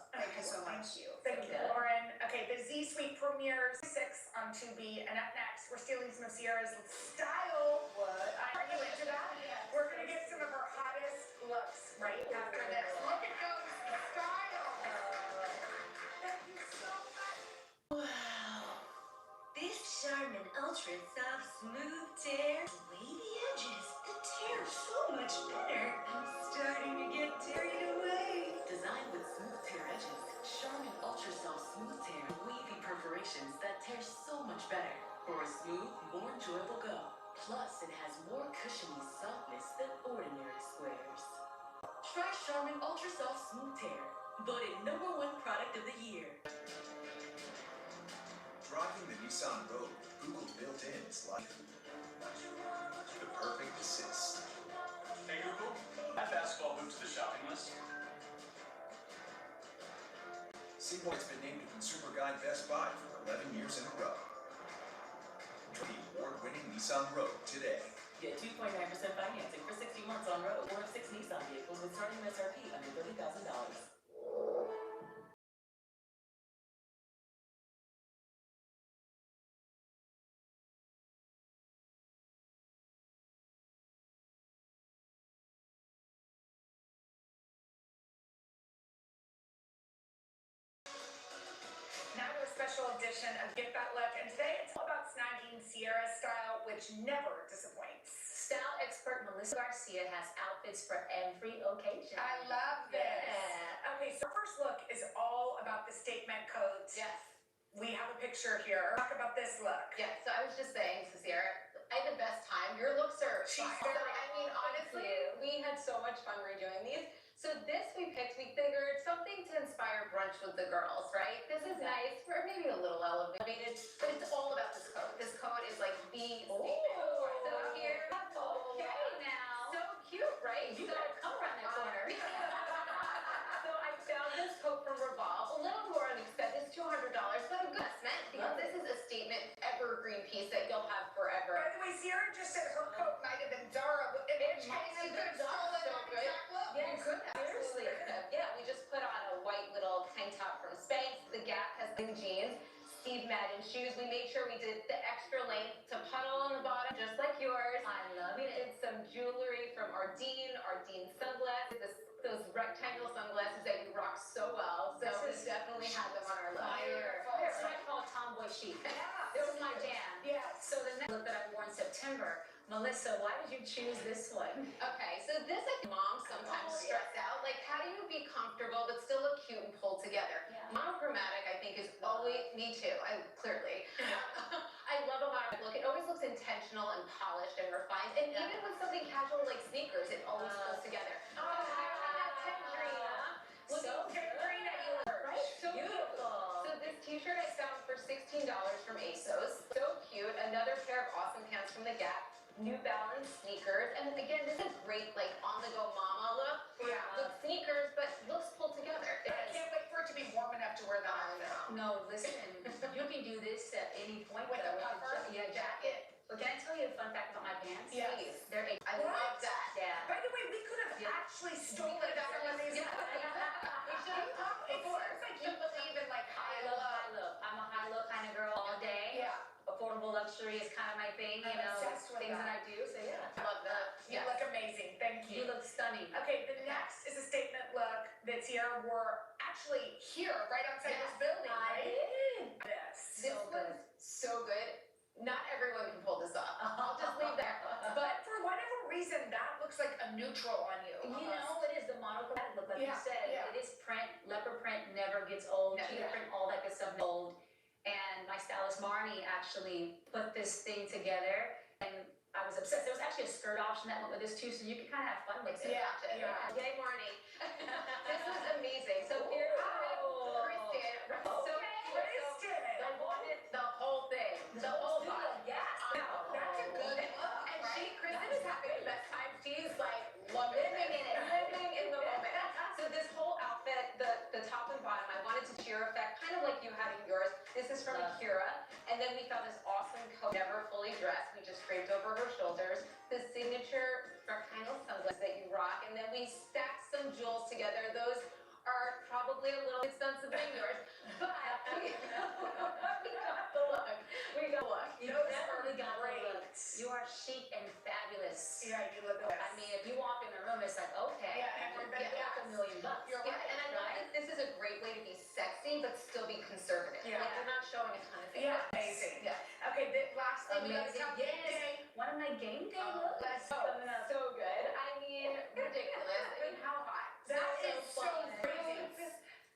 Thank you so much. Thank you, Lauren. Okay, the Z Suite premieres 6 on Tubi, and up next, we're stealing some of Sierra's style. What? Are you into that? We're gonna get some of her hottest looks right after this. Look at those style. Thank you so much. Wow. This Charmin Ultra Soft Smooth Tear. Wavy edges. The tear so much better. I'm starting to get carried away. Designed with smooth tear edges, Charmin Ultra Soft Smooth Tear wavy perforations that tear so much better for a smooth, more enjoyable go. Plus, it has more cushiony softness than ordinary squares. Try Charmin Ultra Soft Smooth Tear, voted #1 product of the year. Driving the Nissan Rogue with Google built in is like the perfect assist. Hey Google, add basketball hoop to the shopping list. See why it's been named a Consumer Guide Best Buy for 11 years in a row. Try the award-winning Nissan Rogue today. Get 2.9% financing for 60 months on road. 4 of 6 Nissan vehicles with starting MSRP under $30,000. Now to a special edition of Get That Look, and today it's all about snagging Sierra style, which never disappoints. Style expert Melissa Garcia has outfits for every occasion. I love this. Yeah. Okay, so our first look is all about the statement coats. Yes. We have a picture here. Talk about this look. Yeah, so I was just saying to Sierra, I had the best time. Your looks are She's fire. I mean, honestly, we had so much fun redoing these. So this we picked, we figured something to inspire brunch with the girls, right? This is nice, for maybe a little elevated, but it's all about this coat. This coat is like the statement. So here, Okay now. so cute, right? You So better come around that corner. so I found this coat from Revolve, a little more unexpected, it's $200, but a good investment because this is a statement evergreen piece that you'll have forever. By the way, Sierra just said her coat might have been Zara, but It might have been Zara, so good. Yes, You could have. seriously. Yeah, we just put on a white little tank top from Spanx. The Gap has blue jeans. Steve Madden shoes. We made sure we did the extra length to puddle on the bottom, just like yours. I love We it. did some jewelry from Ardeen sunglasses, those rectangle sunglasses that you rock so well. So we definitely had them on our list. That's what I call tomboy chic. Yeah. It was my jam. Yes. So the next look that I wore in September, Melissa, why did you choose this one? Okay, so this I think moms sometimes stress out. Like, how do you be comfortable but still look cute and pulled together? Yeah. Monochromatic, I think, is always me too. Clearly. I love a monochromatic look. It always looks intentional and polished and refined. And even with something casual like sneakers, it always pulls together. Oh, Tangerine. Look so at Tangerine at you, right? So beautiful. So this t-shirt I found for $16 from ASOS. So cute. Another pair of awesome pants from The Gap. New Balance sneakers. And again, this is great, like on-the-go mama look. Yeah. Look sneakers, but looks pulled together. I can't wait for it to be warm enough to wear that on now. No, listen, you can do this at any point. With a though, puffer? Yeah, jacket. But can I tell you a fun fact about my pants? Yes. Please. They're a I love that. Yeah. By the way, we could have Yeah. actually stolen some of these. Yeah. We should have talked It before. seems like you believe in like I high love low. high look. I'm a high look kind of girl all day. Yeah. Affordable luxury is kind of my thing, you I'm know, obsessed with things that that. I do. So yeah. I love that. You look amazing. Thank You you. look stunning. Okay, the next is a statement look that Sierra wore actually here, right outside Yes, this building, I right? did. This. This So was so good. Not everyone can pull this off. I'll just leave that. But for whatever reason, that looks like a neutral on you. You know, it is the monochromatic look, like you Yeah, said. yeah. It is print. Leopard print never gets old. No, Cheetah yeah. print, all that good stuff, old. And my stylist Marnie actually put this thing together, and I was obsessed. There was actually a skirt option that went with this too, so you could kind of have fun with it. Yeah, yeah. Yay, Marnie. This was amazing. So here we have Kristen. So Kristen. I wanted the whole thing. The whole vibe. Yes. Wow, that's a good look. And Kristen is having the best time. She's like loving Living in it. living in the moment. So this whole outfit, the top and bottom, I wanted to cheer effect, kind of like you had in yours. This is from Akira. And then we found this awesome coat, never fully dressed. We just draped over her shoulders. The signature rectangle sunglasses that you rock. And then we stacked some jewels together. Those are probably a little expensive than yours. But we got the look. We got the look. You Those definitely are got the great. look. You are chic and fabulous. Yeah, you look good. I mean, if you walk in the room, it's like, okay. Yeah, everybody that's asks. $1 million. You're right. And I love that this is a great way to be sexy, but still be conservative. Yeah. Like, you're not showing a ton of things. Yeah, amazing. Yeah. Okay, lastly, we gotta Amazing. talk game Yes. day. One of my game day looks. That's coming up. so good. I mean, ridiculous. I mean, how hot? That is so fun. crazy.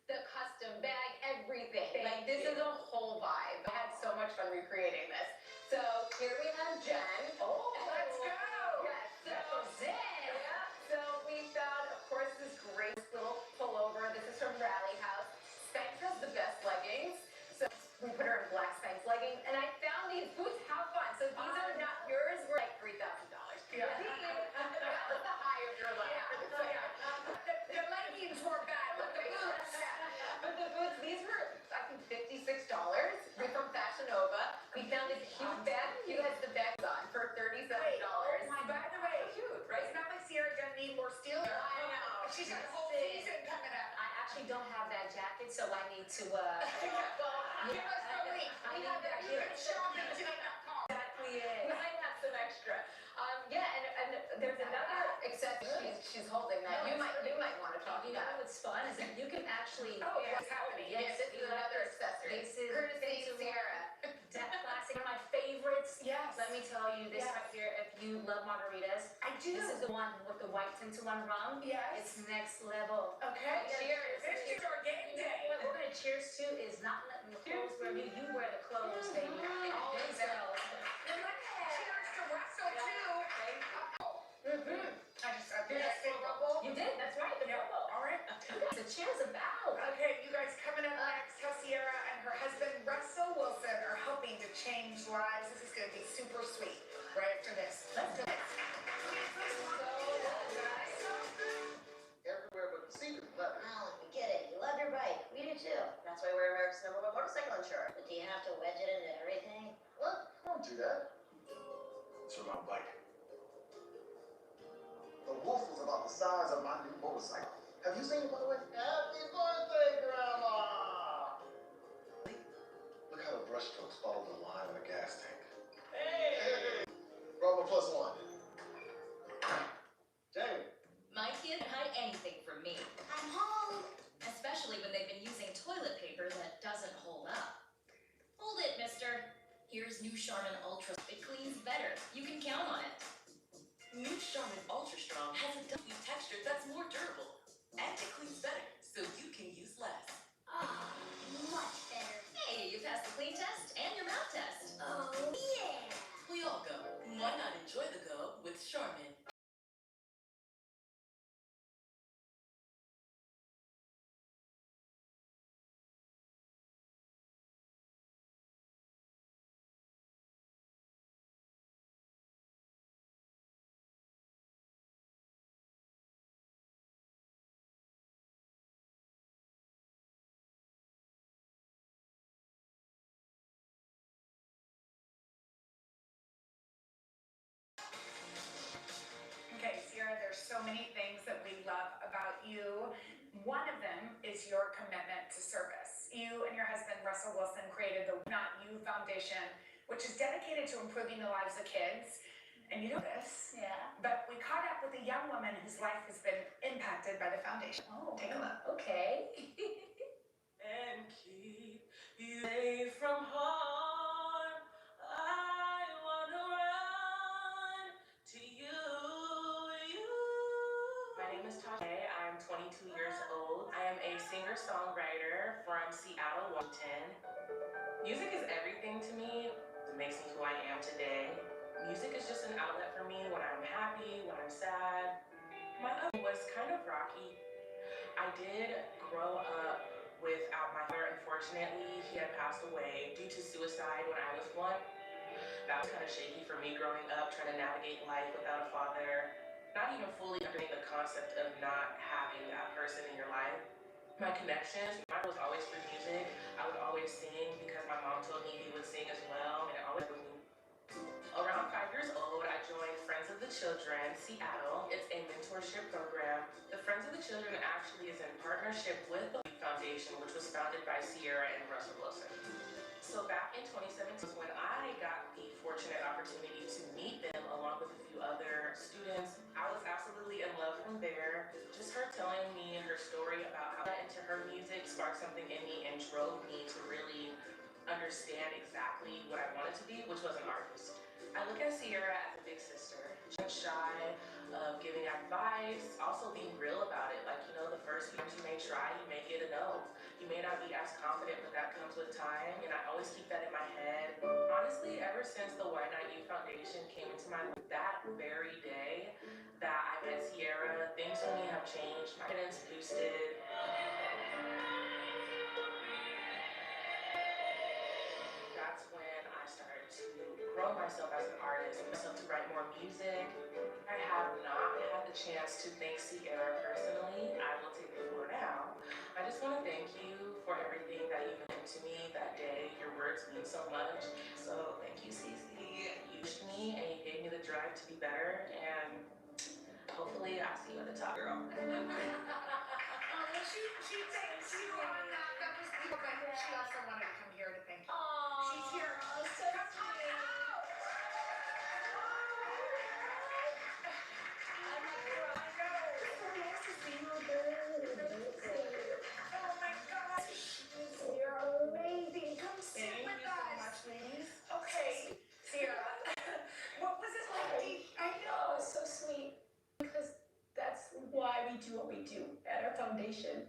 The custom bag, everything. Thank Like, this you. is a whole vibe. I had so much fun recreating this. So here we have Jen. Oh, let's go. Yes. So, Represent. yeah. So we found, of course, this great little pullover. This is from Rally House. Spanx has the best leggings. So we put her in black Spanx leggings. And I found these boots. How fun. So these are not yours. We're like $3,000. Yeah. That was the high of your life. The leggings were bad, but the boots. But the boots, these actually don't have that jacket, so I need to, Give us the link. I We need have that that here here. at shoppingtoday.com. Exactly it. We might have some extra. Yeah, and there's another accessory. She's holding that. You might want to talk You know about it. what's fun is that you can actually. Oh, what's happening? Yes, This is another accessory. This is Courtesy Sierra. that classic, one of my favorites. Yes. Let me tell you this Yes. right here. If you love margaritas, I do. this is the one with the white tinted one rum. Yes. It's next level. Okay. Cheers. This is our game day. What we're gonna cheers to is not letting the clothes wear you. You wear the clothes, baby. Always so. And let's cheers to Russell too. Did I say rubble? You did. That's right. The bubble. All right. The cheers about. Okay, you guys coming up next, how Sierra and her husband Russell Wilson are helping to change lives. This is going to be super sweet right after this. Let's do it. Everywhere but the seat. But Well, we get it. You love your bike. We do too. That's why we're America's #1 motorcycle insurer. But do you have to wedge it into everything? what? Don't do that. It's for my bike. The wolf was about the size of my new motorcycle. Have you seen it, by the way? Happy birthday, Grandma! Look how the brushstrokes follow the line of the gas tank. Hey! Bravo +1. Jamie. My kid can hide anything from me. I'm home. Especially when they've been using toilet paper that doesn't hold up. Hold it, mister. Here's new Charmin Ultra. It cleans better. You can count on it. New Charmin Ultra Strong has a W texture that's more durable. And it cleans better, so you can use less. Ah, much better. Hey, you passed the clean test and your mouth test. Oh, yeah! We all go. Why not enjoy the go with Charmin? Okay, Sierra, there's so many things that we love about you. One of them is your commitment to service. You and your husband, Russell Wilson, created the Not You Foundation, which is dedicated to improving the lives of kids. And you know this. Yeah. But we caught up with a young woman whose life has been impacted by the foundation. Oh, Take a look. Okay. And keep you safe from harm. I wanna run to you. My name is Tasha. I'm 22 years old. I am a singer-songwriter from Seattle, Washington. Music is everything to me. It makes me who I am today. Music is just an outlet for me when I'm happy, when I'm sad. My upbringing was kind of rocky. I did grow up without my father. Unfortunately, he had passed away due to suicide when I was 1. That was kind of shaky for me growing up, trying to navigate life without a father. Not even fully understanding the concept of not having that person in your life. My connections, mine was always through music. I would always sing because my mom told me he would sing as well, and it always was me. Around 5 years old, I joined Friends of the Children, Seattle. It's a mentorship program. The Friends of the Children actually is in partnership with the Foundation, which was founded by Sierra and Russell Wilson. So back in 2017 was when I got the fortunate opportunity to meet them along with a few other students. I was absolutely in love from there. Just her telling me her story about how I got into her music sparked something in me and drove me to really understand exactly what I wanted to be, which was an artist. I look at Sierra as a big sister. She's shy of giving advice, also being real about it. Like, you know, the first times you may try, you may get a no. You may not be as confident, but that comes with time, and I always keep that in my head. Honestly, ever since the Why Not You Foundation came into my life, that very day that I met Sierra, things for me have changed. My confidence boosted. That's when I started to grow myself as an artist, myself to write more music. I have not had the chance to thank Sierra personally. I will take the floor now. I just want to thank you for everything that you meant to me that day. Your words mean so much. So thank you, Cece. You pushed me and you gave me the drive to be better. And hopefully I'll see you at the top, girl. Oh, She thanks you on that. That was beautiful. But she also wanted to come here to thank you. She's here. So Come on out. I'm like, girl, I know. Oh my gosh. You're amazing. Come sit Thank with you so us. much, ladies. Okay, Sierra. What was it like? I know. it's so sweet because that's why we do what we do at our foundation.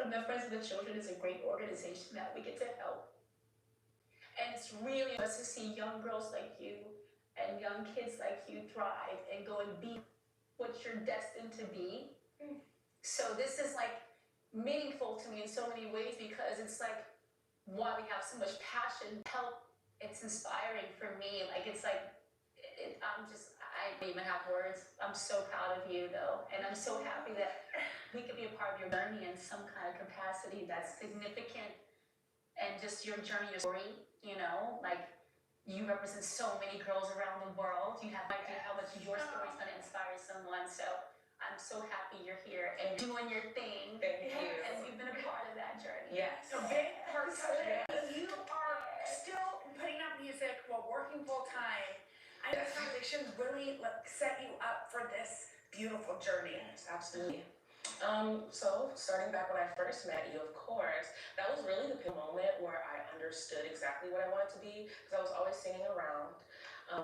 And the Friends of the Children is a great organization that we get to help. And it's really nice to see young girls like you and young kids like you thrive and go and be what you're destined to be. So this is like meaningful to me in so many ways because it's like why we have so much passion, help. It's inspiring for me. Like it's like I don't even have words. I'm so proud of you though, and I'm so happy that we could be a part of your journey in some kind of capacity that's significant, and just your journey, your story. You know, like you represent so many girls around the world. You have no idea how much your story is going to inspire someone. So I'm so happy you're here and doing your thing. Thank you. And you've been a part of that journey. Yes. A big part of it. You are still putting out music while working full time. I know this foundation really set you up for this beautiful journey. Yes, absolutely. So starting back when I first met you, of course, that was really the moment where I understood exactly what I wanted to be because I was always singing around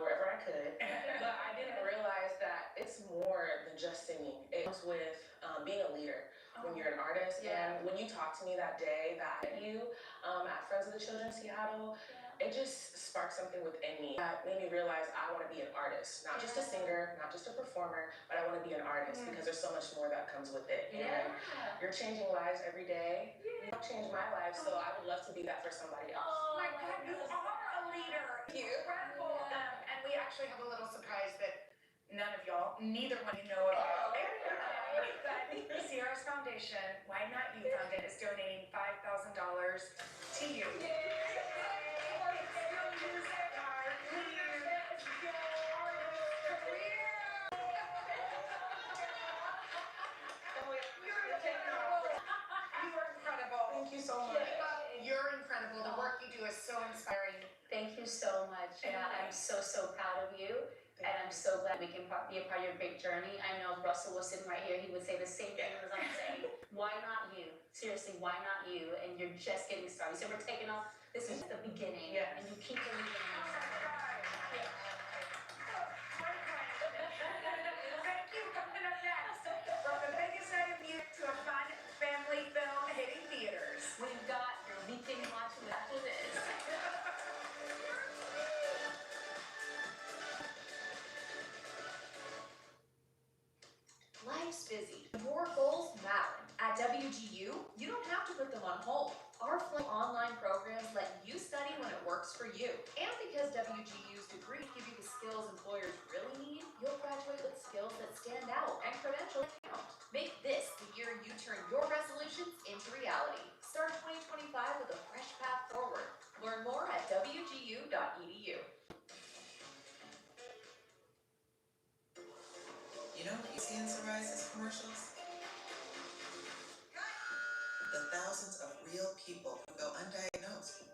wherever I could. But I didn't realize that it's more than just singing. It comes with being a leader when you're an artist. Yeah. And when you talked to me that day that I met you at Friends of the Children Seattle, it just sparked something within me that made me realize I want to be an artist, not just a singer, not just a performer, but I want to be an artist because there's so much more that comes with it. And you're changing lives every day. You helped change my life, so I would love to be that for somebody else. Oh my God, you are a leader. Incredible. And we actually have a little surprise that neither one of you know about. But Sierra's Foundation, Why Not You Foundation, is donating $5,000 to you. Thank you so much. You're incredible. The work you do is so inspiring. Thank you so much. Yeah, I'm so proud of you. And I'm so glad we can be a part of your great journey. I know if Russell was sitting right here, he would say the same thing as I'm saying. Why not you? Seriously, why not you? And you're just getting started. So we're taking off. This is the beginning. Yes. And you keep believing in yourself. Thank you. Coming up next, from the biggest night of music to a fun family film hitting theaters. We've got your weekend watch after this. Life's busy. Your goals matter. At WGU, you don't have to put them on hold. Our flexible online programs let you study when it works for you. And because WGU's degrees give you the skills employers really need, you'll graduate with skills that stand out and credentials count. Make this the year you turn your resolutions into reality. Start 2025 with a fresh path forward. Learn more at WGU.edu. You know what you see in psoriasis commercials? The thousands of real people who go undiagnosed.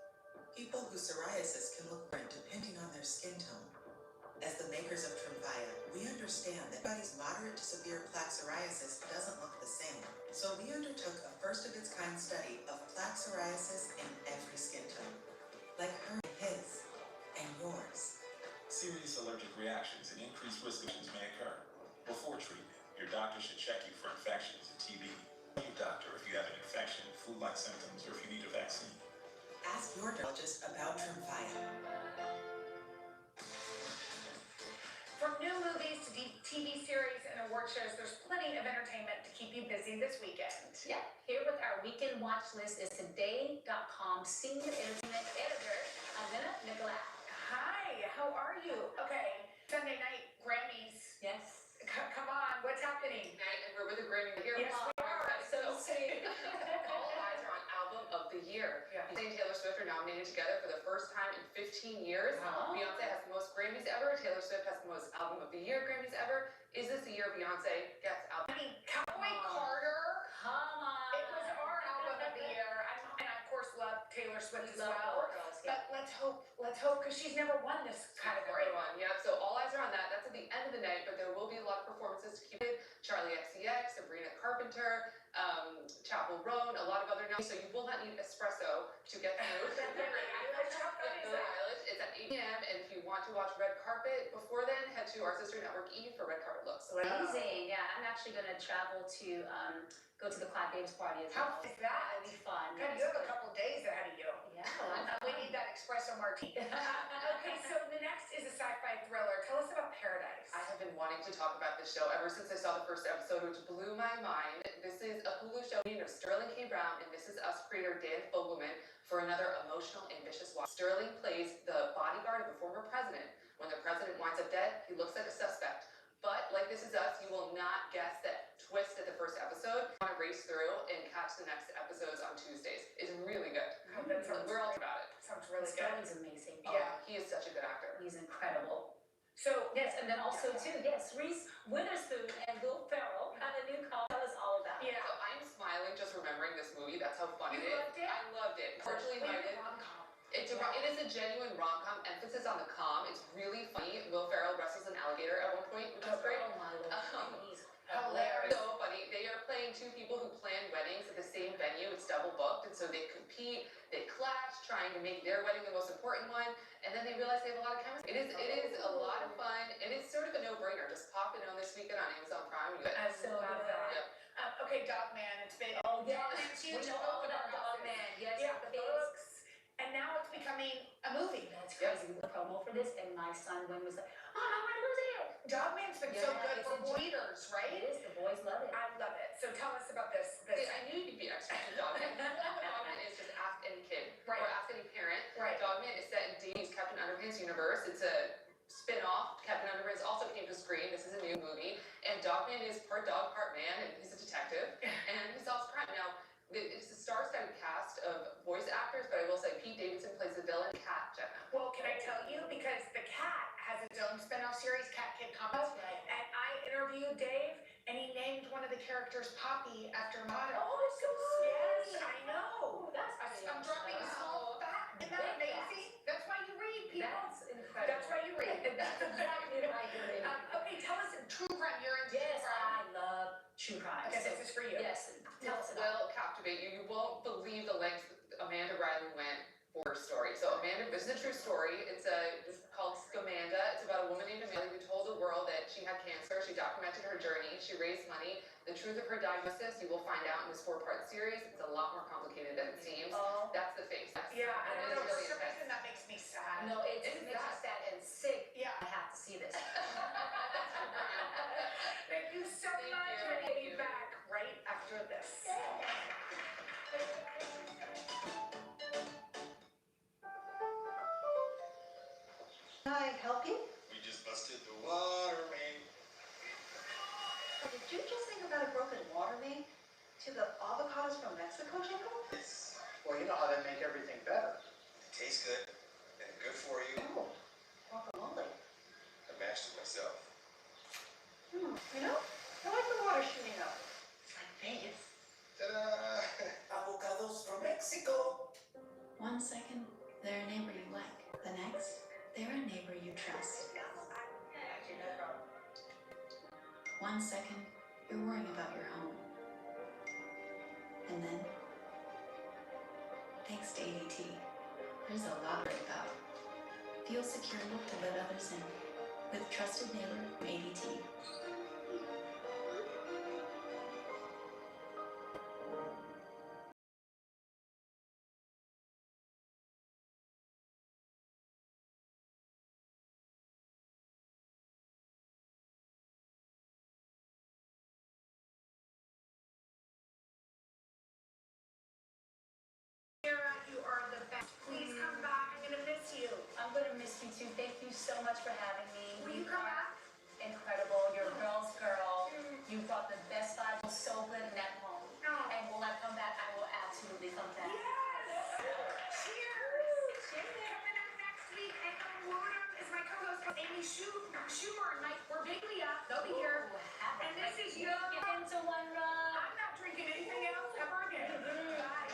People whose psoriasis can look different depending on their skin tone. As the makers of Tremfya, we understand that everybody's moderate to severe plaque psoriasis doesn't look the same. So we undertook a first-of-its-kind study of plaque psoriasis in every skin tone. Like her and his, and yours. Serious allergic reactions and increased risk of may occur. Before treatment, your doctor should check you for infections and TB. Tell your doctor if you have an infection, flu-like symptoms, or if you need a vaccine. Ask your dermatologist about Tremfya. From new movies to TV series and award shows, there's plenty of entertainment to keep you busy this weekend. Yeah, here with our weekend watch list is Today.com senior entertainment editor, Amina Nicolau. Hi, how are you? Okay, Sunday night Grammys. Yes. Come on, what's happening? And we're with the Grammy here. Yes, we are. So sweet. All eyes are on album of the year. Yeah. Beyonce and Taylor Swift are nominated together for the first time in 15 years. Wow. Beyonce has the most Grammys ever. Taylor Swift has the most album of the year Grammys ever. Is this the year Beyonce gets album? I mean, Cowboy Carter. Come on. It was Swift as We love well. Taylor Girls, yeah. But let's hope, because she's never won this category. Everyone, yeah. So all eyes are on that. That's at the end of the night, but there will be a lot of performances to keep it. Charlie XCX, Sabrina Carpenter, Chapel Roan, a lot of other names. So you will not need espresso to get through. Billie Eilish, how fun is Billie that? Eilish. It's at 8 p.m. And if you want to watch Red Carpet before then, head to our sister network E for Red Carpet looks. Amazing. Yeah, I'm actually gonna travel to go to the Clive Davis party as well. How is that? It'll be fun. God, you have a couple days ahead of you. Yeah. We need that espresso martini. Okay, so the next is a sci-fi thriller. Tell us about Paradise. I have been wanting to talk about this show ever since I saw the first episode, which blew my mind. This is a Hulu show of Sterling K. Brown and This Is Us creator Dan Fogelman for another emotional, ambitious watch. Sterling plays the bodyguard of a former president. When the president winds up dead, he looks like a suspect. But like This Is Us, you will not guess that twist at the first episode. You want to race through and catch the next episodes on Tuesdays. It's really good. Oh, that sounds We're all about it. Sounds really good. Sterling's amazing. Yeah. He is such a good actor. He's incredible. So Yes, and then also too, yes, Reese Witherspoon and Will Ferrell had a new call. Tell us all about it. yeah. So I'm smiling just remembering this movie. That's how fun You it is. loved it? I loved it. Virtually Wait, invited. rom-com. It is a genuine rom-com, emphasis on the calm. It's really funny. Will Ferrell wrestles an alligator at one point, which is great. Oh my Lord. He's Hilarious. hilarious. So funny. They are playing two people who plan weddings at the same venue. It's double booked, and so they compete. They clash, trying to make their wedding the most important one, and then they realize they have a lot of chemistry. It is a lot of fun, and it's sort of a no-brainer. Just pop it on this weekend on Amazon Prime. You get I it. love that. Yep. Okay, Dogman. It's been Oh yes, Dogman's huge. we know all about Dogman. Yes, Yeah, the the kids. books. And now it's becoming a movie. That's crazy. The promo for this, and my son Wayne was like, "Oh, I want to see it." Dogman's been so Yeah, good it's for a readers, right? It is. The boys love it. I love it. So tell us about this. See, I knew you'd be an expert in Dogman. Dogman is just ask any kid Right. or ask any parent. Right. Dogman is set in Disney's Captain Underpants universe. It's a spin-off. Captain Underpants also came to screen. This is a new movie. And Dogman is part dog, part man, and he's a detective. And he solves crime. Now, it's a star-studded cast of voice actors, but I will say Pete Davidson plays the villain, Cat Jenna. Well, can I tell you? Because The Cat has its own spin-off series, Cat Kid Combo. Right. And I interviewed Dave, and he named one of the characters Poppy after Motto. Oh, so Yes, sweet. I know. Oh, that's I'm dropping a small fact. Isn't that Big amazing? That's why you read, people. That's incredible. That's why you read. That's exactly right. Okay, tell us true crime. You're into Yes, true crime. I love true crime. Okay, So, this is for you. Yes, tell us about Will captivate you. You won't believe the lengths Amanda Riley went for her story. So this is a true story. It's called Scamanda. It's about a woman named Amanda who told the world that she had cancer. She documented her journey. She raised money. The truth of her diagnosis, you will find out in this 4-part series. It's a lot more complicated than it seems. Oh. That's the face. Yeah, I And don't know. it is For really some intense. reason, that makes me sad. No, it It's makes me sad. sad and sick. Yeah. I have to see this. Thank you so Thank much. you. We're Thank getting you. back right after this. Can I help you? We just busted the water main. Did you just think about a broken water main to the avocados from Mexico, Jacob? Yes. Well, you know how they make everything better. It tastes good and good for you. Oh, guacamole. I mashed it myself. You know, I like the water shooting up. It's like Vegas. Ta-da! Avocados from Mexico. 1 second, they're a neighbor you like. The next, they're a neighbor you trust. 1 second, you're worrying about your home. And then, thanks to ADT, there's a lot to worry about. Feel secure enough to let others in with Trusted Neighbor from ADT. Sarah, you are the best. Please come back. I'm gonna miss you. I'm gonna miss you too. Thank you so much for having me. Will you come back? Incredible. You're a girl's girl. You brought the best vibes. So good in that home. Oh. And will I come back? I will absolutely come back. Yes! Cheers! Coming up next week, Echo Woodham is my co-host. Amy Schumer and Mike Birbiglia. They'll be here. And this is your... Into one run. I'm not drinking anything else ever again. Bye.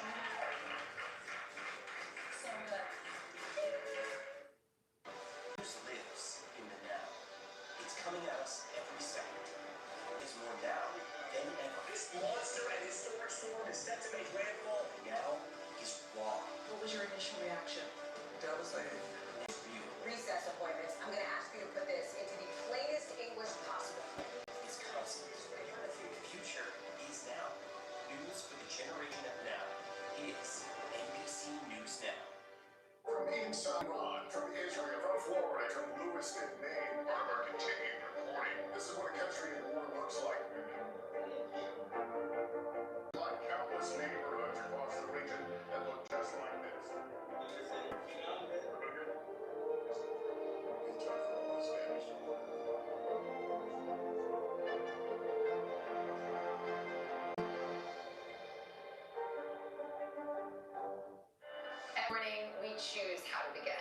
Iran, from Israel, from Florida, from Lewiston, Maine. Part of our continuing reporting. This is what a country in war looks like. Like countless neighborhoods across the region that look just like this. Every morning, we choose how to begin.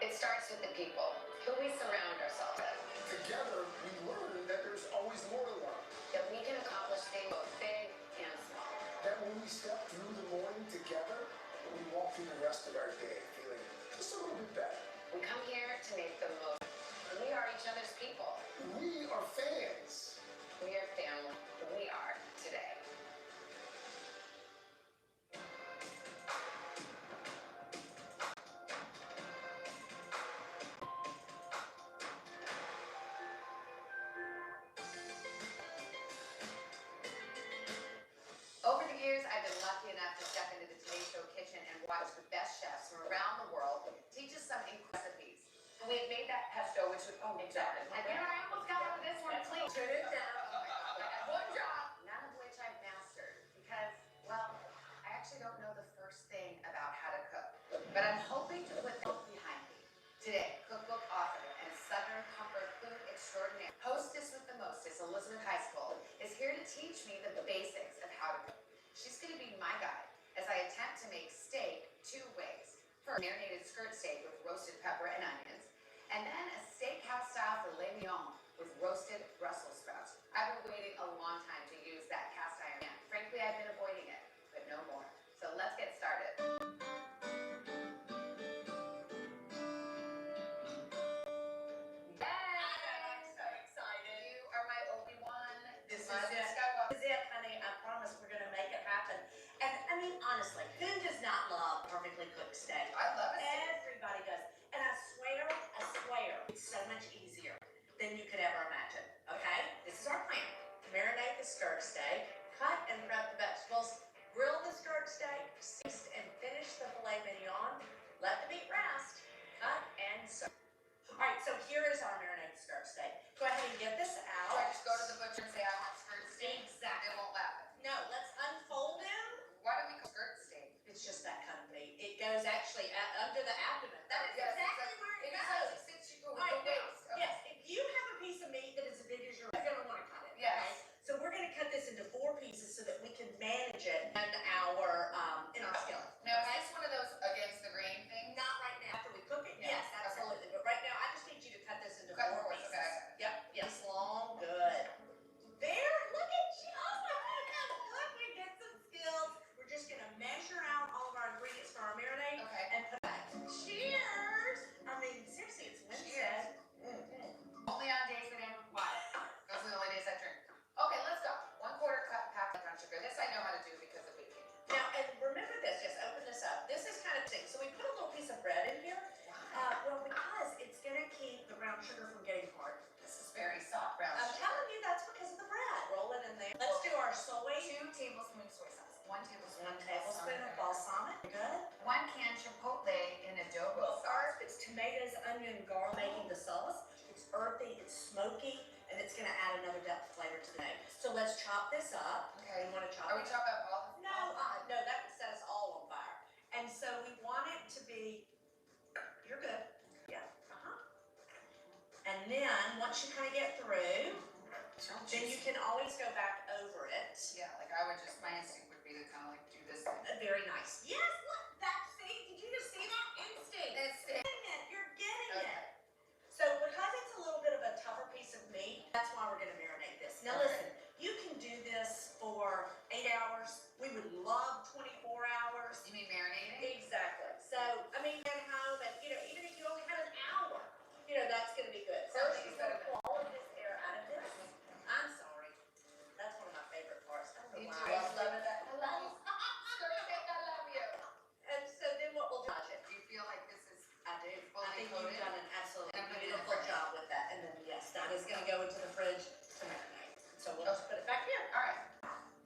It starts with the people, who we surround ourselves with. Together, we learn that there's always more to learn. That we can accomplish things both big and small. That when we step through the morning together, we walk through the rest of our day feeling just a little bit better. We come here to make the most. We are each other's people. We are fans. We are family. We are today. Over the years, I've been lucky enough to step into the Today Show kitchen and watch the best chefs from around the world teach us some recipes. And we've made that pesto, which was, oh, exactly. And here I almost got out of this one, please. Turn it down. I got one job. None of which I've mastered because, well, I actually don't know the first thing about how to cook. But I'm hoping to put help behind me. Today, cookbook author and Southern comfort food extraordinaire, hostess with the mostest, Elizabeth Heiskell, is here to teach me the basics of how to cook. She's going to be my guide as I attempt to make steak 2 ways. First, marinated skirt steak with roasted pepper and onions, and then a steakhouse-style filet mignon with roasted Brussels sprouts. I've been waiting a long time to use that cast iron pan. Frankly, I've been avoiding it, but no more. So let's get started. I'm so excited. You are my Obi-Wan. This is Anakin it. Skywalker. This is it, honey. I promise we're gonna make it happen. And I mean, honestly, who does not love perfectly cooked steak? I love it. Everybody does. And I swear, it's so much easier than you could ever imagine. Okay? This is our plan. Marinate the skirt steak, cut and prep the vegetables, grill the skirt steak, season and finish the filet mignon, let the meat rest, cut and serve. Alright, so here is our marinated skirt steak. Go ahead and get this out. So I just go to the butcher and say I want skirt steak. Exactly. It won't happen. No, let's unfold them. Why do we call skirt steak? It's just that kind of meat. It goes actually under the abdomen. That is Yes, exactly where it It goes. is since you go with Right the now, waist. Okay. yes, if you have a piece of meat that is as big as your, you're gonna want to cut it. Yes. Okay? So we're gonna cut this into 4 pieces so that we can manage it in our skillet. Now, is this one of those against the grain things? Not right now. After we cook it, Yeah. yes, absolutely. But right now, I just need you to cut this into Cut 4 fours, pieces. okay. Yep, yes, long, good. There, look at you. Oh my goodness, look, we get some skills. We're just gonna measure out all of our ingredients for our marinade Okay. and put back. Cheers! I mean, seriously, it's Wednesday. Cheers. Only on days that end with wine. Those are the only days I drink. Okay, let's go. 1/4 cup packed of brown sugar. This I know how to do because of baking. Now, and remember this, just open this up. This is kind of thing. So we put a little piece of bread in here. Well, because it's gonna keep the brown sugar from getting hard. This is very soft brown I'm sugar. telling you, that's because of the bread. Roll it in there. Let's do our soy. 2 tablespoons soy sauce. 1 tablespoon. 1 tablespoon of balsamic. Good. 1 can chipotle in adobo Well, sauce. ours, it's tomatoes, onion, garlic, making the sauce. It's earthy, it's smoky, and it's gonna add another depth of flavor to the name. So let's chop this up. Okay. We wanna chop Are we it. talking about all the No, that would set us all on fire. And so we want it to be, you're good. Yeah, And then, once you kind of get through, then you can always go back over it. Yeah, like I would just, my instinct would be to kind of like do this. Very nice. Yes, look, that, see, did you just see that instinct? You're getting Okay. it. So because it's a little bit of a tougher piece of meat, that's why we're gonna marinate this. Now Okay. listen, you can do this for 8 hours. We would love 24 hours. You mean marinating? Exactly. So, I mean, at home, and even if you only have an hour, that's gonna be good. Sounds First, like you're it's gonna pull all of this air out of this. I'm sorry. That's one of my favorite parts. I don't know Me why. too. I just love it. I love you. Skirt steak, I love you. And so then what we'll do, Do you feel like this is I do. I fully think coated? you've done an absolutely And put it in the beautiful fridge. job with that. And then, yes, that is gonna go into the fridge to marinate. So we'll just put it back here. All right.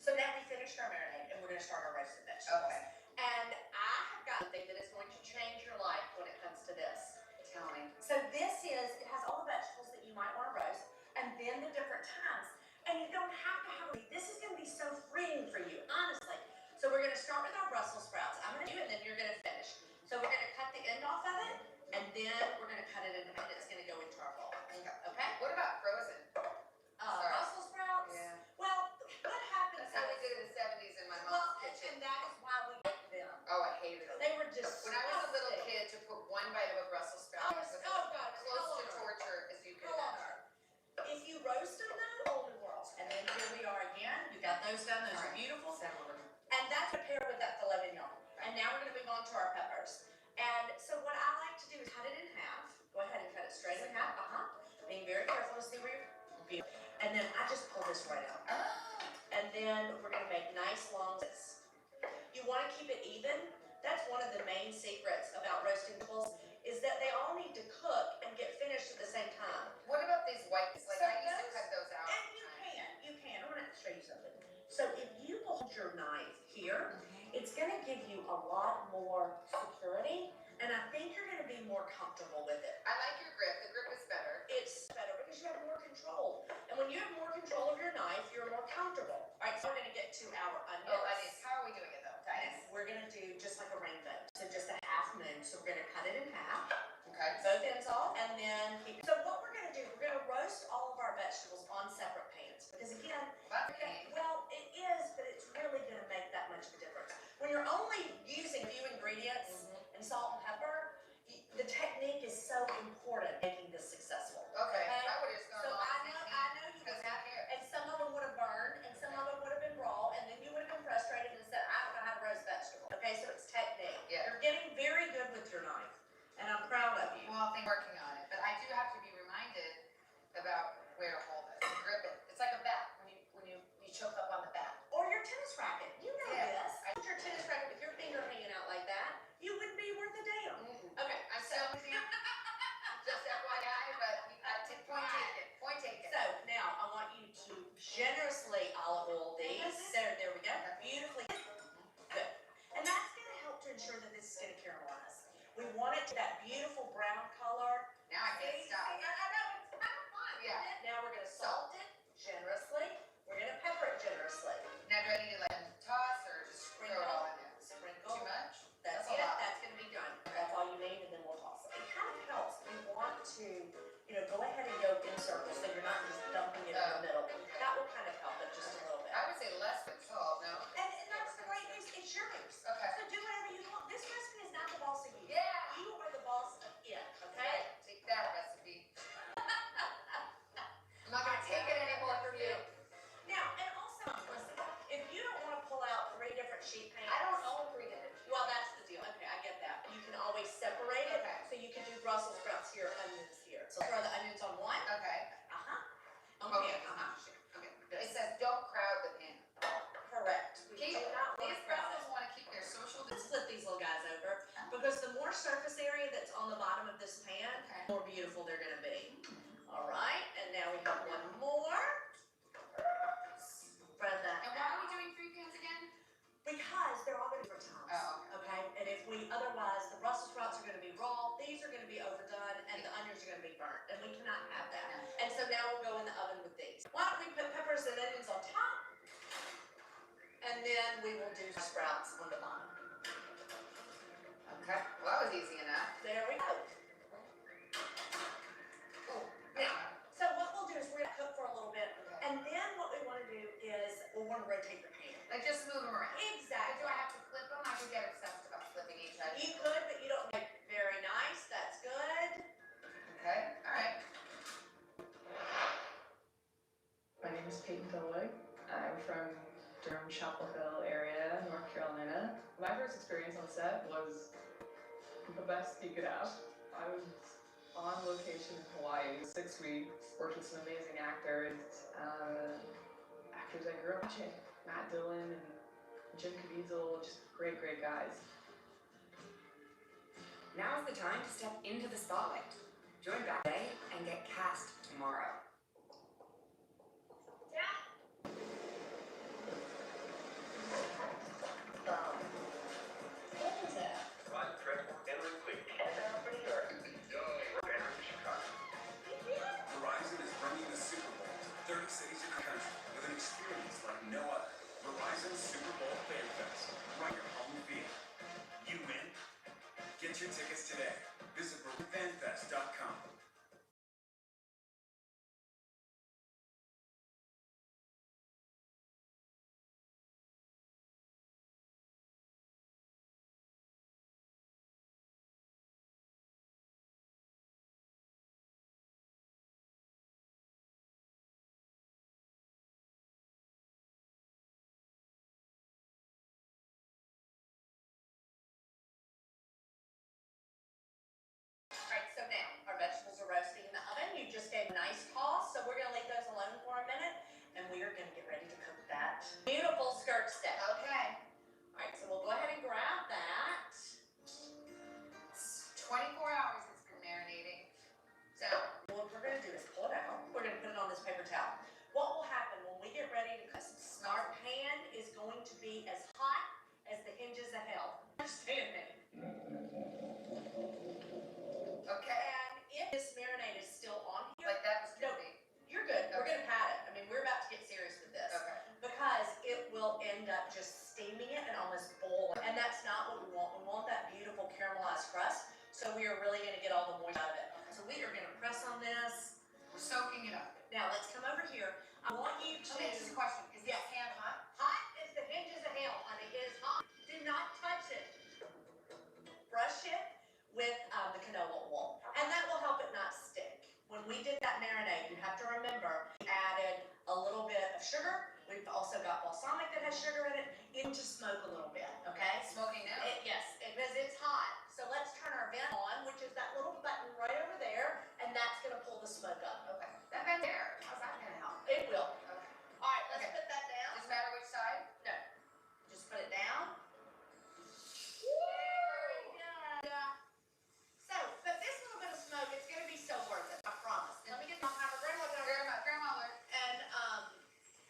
So now we finished our marinade and we're gonna start our roasted vegetables. Okay. And I have got something that is going to change your life when it comes to Tell me. So this is, it has all the vegetables that you might want to roast, and then the different times. And you don't have to have, this is going to be so freeing for you, honestly. So we're going to start with our Brussels sprouts. I'm going to do it, and then you're going to finish. So we're going to cut the end off of it, and then we're going to cut it into, and it's going to go into our bowl. Okay? What about frozen? Sorry. Brussels sprouts? Yeah. Well, what happens That's how we is- did it in the 70s in my Well, mom's kitchen. and that is why we like them. Oh, I hated them. They were just When I was a little disgusting. kid, to put one bite of a Brussels sprout was Oh, God, close to color. torture as you could Color. imagine. If you roast them though, whole new world. And then here we are again. You got those done. Those are beautiful. And that's paired with that filet mignon. And now we're going to move on to our peppers. And so what I like to do is cut it in half. Go ahead and cut it straight in half. Being very careful to see where you're. And then I just pull this right out. And then we're going to make nice long slices. You want to keep it even. That's one of the main secrets about roasting vegetables is that they all need to cook and get finished at the same time. What about these whites? Like So I used to those- cut those out. And you can. I'm gonna show you something. So if you hold your knife here, it's gonna give you a lot more security, and I think you're gonna be more comfortable with it. I like your grip. The grip is better. It's better because you have more control. And when you have more control of your knife, you're more comfortable. All right, so we're gonna get to our onions. Oh, onions. How are we doing it though? Dice. We're gonna do just like a rainbow. So just a half moon. So we're gonna cut it in half. Okay. Both ends off, and then so what we're gonna do, we're gonna roast all of our vegetables on separate pans. Because again, well, it is, but it's really gonna make that much of a difference. When you're only using a few ingredients and salt and pepper, the technique is so important in making this successful. Okay. I would have just gone So off. I know you would have, and some of them would have burned, and some of them would have been raw, and then you would have been frustrated and said, I don't know how to roast vegetables. Okay, so it's technique. Yeah. You're getting very good with your knife, and I'm proud of you. Well, I'm working on it, but I do have to be reminded about where to hold it, to grip it. It's like a bat when you choke up on the bat. Or your tennis racket. You know Yeah. this. Put your tennis racket with your finger hanging out like that, you wouldn't be worth a damn. Okay, I'm still just FYI, but point taken. Point taken. So now I want you to generously olive oil these. There we go. Beautifully. Good. And that's going to help to ensure that this is going to caramelize. We want it to that beautiful brown color. Now I can't stop. I know, it's kind of fun. Yeah. Now we're going to salt it generously. We're going to pepper it generously. Now do I need to like toss or just throw it all in there? Sprinkle. Too much? That's a it. lot. That's going to be done. That's all you need, and then we'll toss it. It kind of helps. We want to, go ahead and go in circles so you're not just dumping it in the middle. That will kind of help it just a little bit. I would say less than salt, no? And that's the great news. It's yours. Okay. So do whatever you want. This recipe is not the boss of you. Yeah. You are the boss of it. Okay. Take that recipe. I'm not gonna take it anymore from you. Now, and also, listen. If you don't want to pull out 3 different sheet pans, I don't own 3 different. well, that's the deal. Okay, I get that. You can always separate it. Okay. So you can do Brussels sprouts here, onions here. So throw the onions on one. Okay. Okay. Okay. It says don't crowd the pan. Correct. We Keep, do not want these to crowd Brussels want to keep their social Let's distance. flip these little guys over because the more surface area that's on the bottom of this pan, Okay. the more beautiful they're going to be. All right, and now we have one more. Spread that And why are we out. doing 3 pans again? Because they're all going to be different times. Oh, Okay, and if we otherwise, the Brussels sprouts are going to be raw, these are going to be overdone, and the onions are going to be burnt, and we cannot have that. And so now we'll go in the oven with these. Why don't we put peppers and onions on top, and then we will do sprouts on the bottom. Okay. Well, that was easy enough. There we go. Now, so what we'll do is we're gonna cook for a little bit, and then what we want to do is we want to rotate the pan. Like just move them around. But Exactly. do I have to flip them? I could get obsessed about flipping each side. You could, but you don't. Very nice. That's good. Okay. All right. My name is Peyton Philwig. I'm from Durham, Chapel Hill area, North Carolina. My first experience on set was the best you could have. I was on location in Hawaii, 6 weeks, worked with some amazing actors, actors I grew up watching, Matt Dillon and Jim Caviezel, just great guys. Now is the time to step into the spotlight. Join back today and get cast tomorrow. Ryan Fredmore, entering quick. And now for New York. Yo, Get your tickets today. Visit fanfest.com. Alright, so now our vegetables are roasting in the oven. You just gave a nice toss, so we're gonna leave those alone for a minute and we are gonna get ready to cook that beautiful skirt steak. Okay. Alright, so we'll go ahead and grab that. It's 24 hours it's been marinating. So what we're gonna do is pull it out. We're gonna put it on this paper towel. What will happen when we get ready to cook? Our pan is going to be as hot as the hinges of hell. Understand me? Okay. And if this marinade is still on here, Like that was no, tricky. you're good. We're Okay. gonna pat it. I mean, we're about to get serious with this. Okay. Because it will end up just steaming it and almost boiling. And that's not what we want. We want that beautiful caramelized crust. So we are really gonna get all the moisture out of it. So we are gonna press on this. We're soaking it up. Now let's come over here. I want you to. Okay, just a question. Is this pan hot? Hot as the hinges of hell, honey. It is hot. Do not touch it. Brush it with the canola oil, and that will help it not stick. When we did that marinade, you have to remember we added a little bit of sugar. We've also got balsamic that has sugar in it. Into smoke a little bit, okay? Smoking now? Yes, because it's hot. So let's turn our vent on, which is that little button right over there, and that's gonna pull the smoke up. Okay. That pan there. How's that gonna help? It will. Okay. All right, let's Okay. put that down. Doesn't matter which side? No, just put it down. So, but this little bit of smoke, it's gonna be so worth it. I promise. Let me get my timer. Grandma alert. And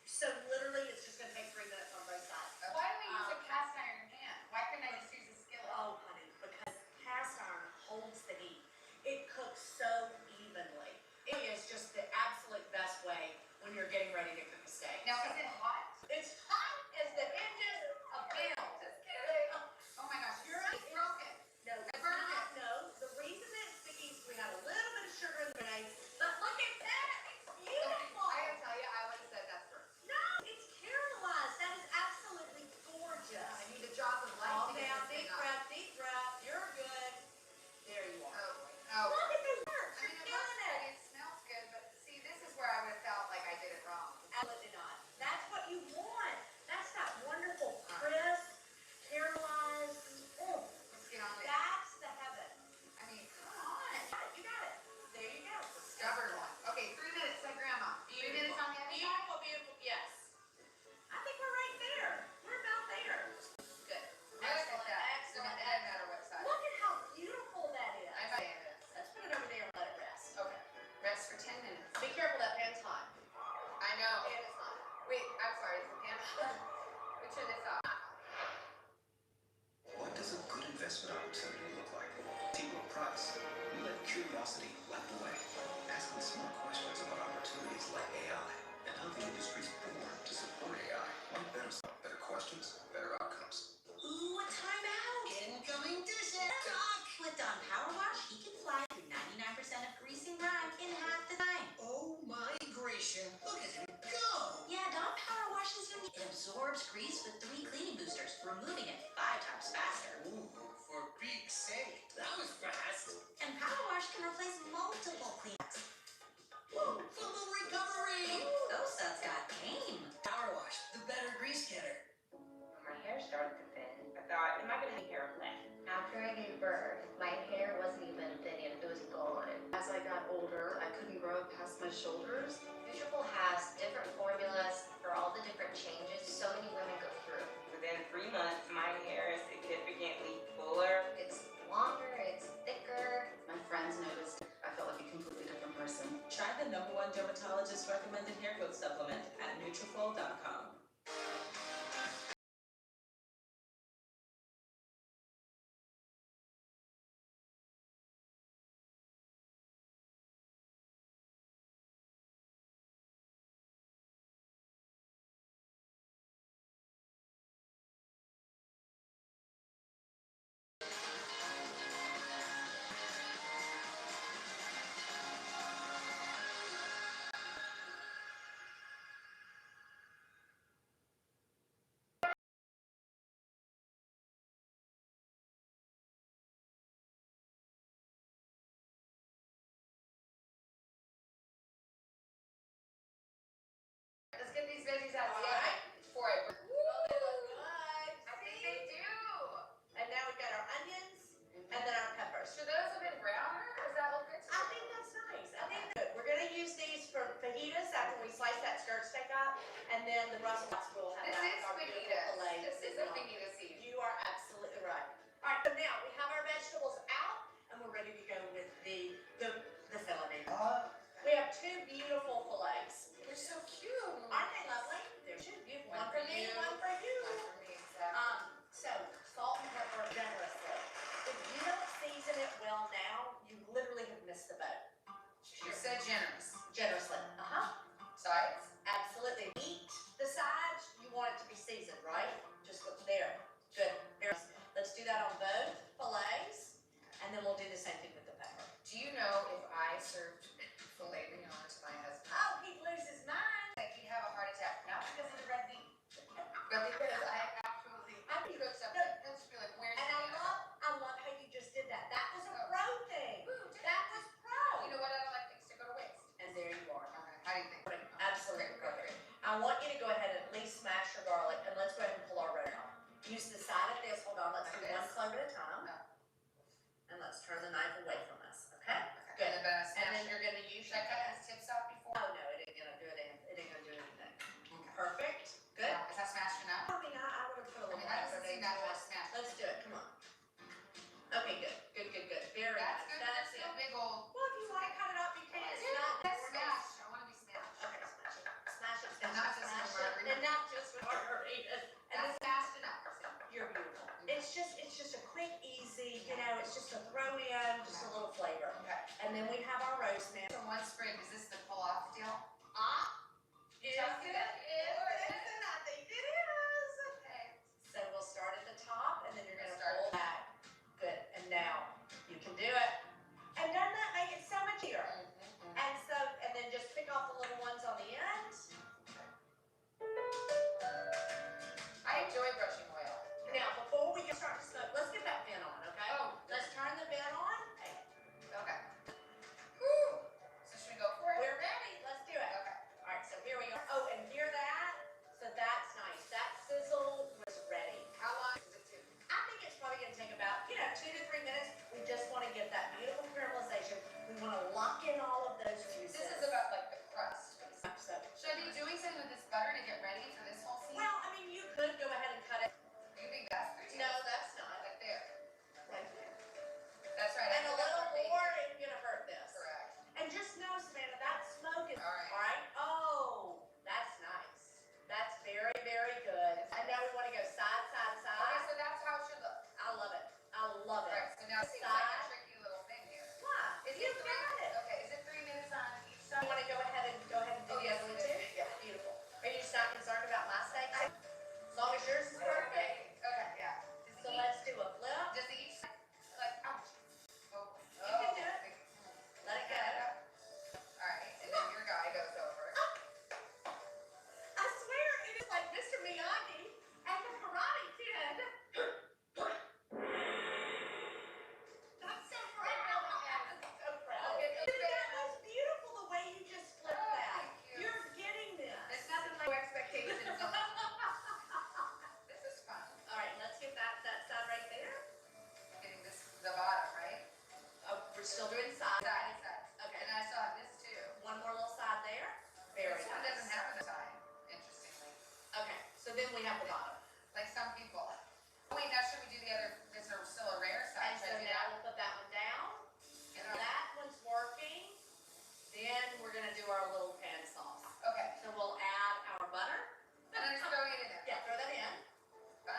so literally, it's just gonna take 3 minutes on both sides. Why do we use a cast iron pan? Why couldn't I just use a skillet? Oh, honey, because cast iron holds the heat. It cooks so evenly. It is just the absolute best way when you're getting ready to cook a steak. Now, is it hot? It's hot as the hinges of hell. Just kidding. Oh my gosh, You're right. it's broken. No, I it's burned not. No, the reason that it's sticky is we had a little bit of sugar in the grenade. But look at that. It's beautiful. I gotta tell you, I would have said that's burnt. No, it's caramelized. That is absolutely gorgeous. I need a drop of light Calm to get down, this thing deep on. breath, deep breath. You're good. There you are. Oh, boy. Oh. Look at this work. I mean, it looks pretty, it smells good, but see, this is where I would have felt like I did it wrong. Absolutely not. That's what you want. That's that wonderful, crisp, caramelized. Oh, Let's get on it. that's the heaven. I mean, come on. You got it. There you go. Stubborn one. Okay, 3 minutes like grandma. 3 minutes on the other side? Beautiful, beautiful. Yes. I think we're right there. We're about there. Good. Excellent, Excellent. It doesn't matter what side. Look at how beautiful that is. I might end it. Let's put it over there and let it rest. Okay. Rest for 10 minutes. Be careful, that pan's hot. I know. It is hot. Wait, I'm sorry. Is the pan hot? We turn this off. What does a good investment opportunity look like? T. Rowe Price. We let curiosity lap away, asking smart questions about opportunities like AI and how the industry's born to support AI. Want better questions, better outcomes. Ooh, a timeout! Incoming dishes! Doc! With Dawn Power Wash, he can fly through 99% of grease and grime in half the time. Oh my gracious, look at him go! Yeah, Dawn Power Wash is unique. It absorbs grease with 3 cleaning boosters, removing it 5 times faster. Ooh, for Pete's sake, that was fast. And Power Wash can replace multiple cleaners. Woo, fumble recovery! Those suds got game. Power Wash, the better grease getter. When my hair started to thin, I thought, am I gonna have hair left? After I gave birth, my hair wasn't even thinning, it was gone. As I got older, I couldn't grow past my shoulders. Nutrafol has different formulas for all the different changes so many women go through. Within 3 months, my hair is significantly fuller. It's longer, it's thicker. My friends noticed I felt like a completely different person. Try the #1 dermatologist recommended hair growth supplement at Nutrafol.com. says he's had All the right. for it. Oh, they look good. I think they do. And now we've got our onions and then our peppers. Should those have been browner? Does that look good to I you? think that's nice. I think good. We're gonna use these for fajitas after we slice that skirt steak up, and then the Brussels sprouts will have This that. is our beautiful fajitas. filet This is sitting a on. fajita seed. You are absolutely right. All right, so now we have our vegetables out, and we're ready to go with the filet. We have two beautiful fillets. They're so cute. Aren't they lovely? They're two beautiful. One One for for me, you. one for you. One for me, exactly. So salt and pepper generously. If you don't season it well now, you literally have missed the boat. You said generous. Generously. Sides? Absolutely. Eat the sides, you want it to be seasoned, right? Just look there. Good. Very nice. Let's do that on both fillets, and then we'll do the same thing with the pepper. Do you know if I served filet mignon to my husband, Oh, he'd lose his mind. that he'd have a heart attack? Not because of the red meat, but because I absolutely cooked something. And just be like, where's And the I love how you just did that. That was a pro thing. That was pro. You know what? I don't like things to go to waste. And there you are. Okay. How do you think? Absolutely Great, perfect. great. I want you to go ahead and at least smash your garlic, and let's go ahead and pull our root out. Use the side of this. Hold on, let's Like do this? one clove at a time. And let's turn the knife away from us, okay? Good. And then And then you're gonna use Should I your cut hands. his tips off before? Oh, no, it ain't gonna do it. It ain't gonna do anything. Perfect. Good. Is that smashed enough? I mean, I would have put a little I more doesn't effort seem into that it. much smashed. Let's do it. Come on. Okay, good. Good, good, good. Very That's nice. good. That's That's it. a big old. Well, if you want to cut it up, you can. It's not. That's we're gonna- smashed. I want to be smashed. Okay, smash it. Smash it. And not just smash with it. margarita. And not just with margaritas. And That's this- fast enough. you're beautiful. It's just a quick, easy, it's just a throw in, just a little flavor. Okay. And then we have our rosemary. From one sprig, is this the pull off deal? Is Tell me it? that. Is it? I think it is. Okay. So we'll start at the top, and then you're gonna Start. pull back. Good. And now you can do it. And doesn't that make it so much easier? And then just pick off the little ones on the end. I enjoy brushing oil. Now, before we start to smoke, let's get that fan on, okay? Oh. Let's turn the fan on. Okay. Whew. So should we go for it? We're ready. Let's do it. Okay. All right, so here we go. Oh, and hear that? So that's nice. That sizzle was ready. How long does it take? I think it's probably gonna take about, 2 to 3 minutes. We just wanna get that beautiful caramelization. We wanna lock in all of those juices. This is about like the crust. So, Should I be doing something with this butter to get ready for this whole scene? well, I mean, you could go ahead and cut it. Do you think that's the No, that's not. Right there. Right there. That's right. And I a know that's little our bacon. more ain't gonna hurt this. Correct. And just know, Samantha, that smoke is, All right. all right? Oh, that's nice. That's very, very good. And now we want to go side, side, Okay, side. so that's how it should look. I love it. I love it. Right. So now it seems like a tricky little thing here. Why? Is You it got it. Okay. Is it 3 minutes on each side? You want to go ahead and do Oh, the yes, other one it too? is. Yeah, beautiful. Are you just not concerned about my steak? As long as yours is perfect. Okay. Yeah. So let's do a flip. Does each like ouch? Oh. You can do it. Let it go. All right. And then your guy goes over. I swear it is like Mr. Miyagi and the Karate Kid. I'm so proud. I'm so proud. That was beautiful the way you just flipped Oh, that. thank you. You're getting this. It's nothing like expectations. This is fun. All right, let's get that side right there. Getting this the bottom, right? Oh, we're still doing side. Side. Okay. And I saw this too. One more little side there. Very This one nice. doesn't have a side, interestingly. Okay, so then we have the bottom. Like some people. Wait, now should we do the other? Is there still a rare side? And so Should I do now that? we'll put that one down. And And that one's working. Then we're gonna do our little pan sauce. Okay. So we'll add our butter. And then just throw it in there. Yeah, throw that in.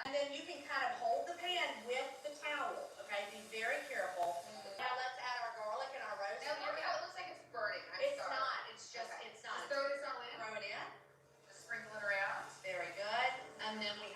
And then you can kind of hold the pan with the towel, okay? Be very careful. Now let's add our garlic and our rosemary. Now look how it looks like it's burning. I'm It's sorry. not, it's just, Okay. it's not. Just throw this all in. Throw it in. Just sprinkle it around. Very good. And then we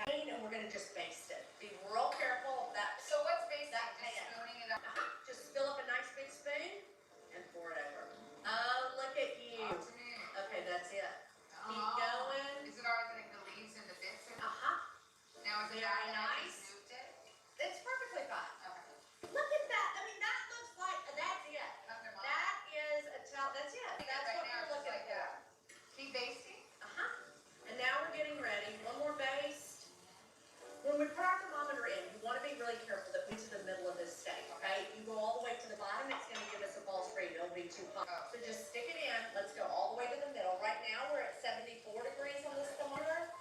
So just stick it in. Let's go all the way to the middle. Right now we're at 74 degrees on this thermometer.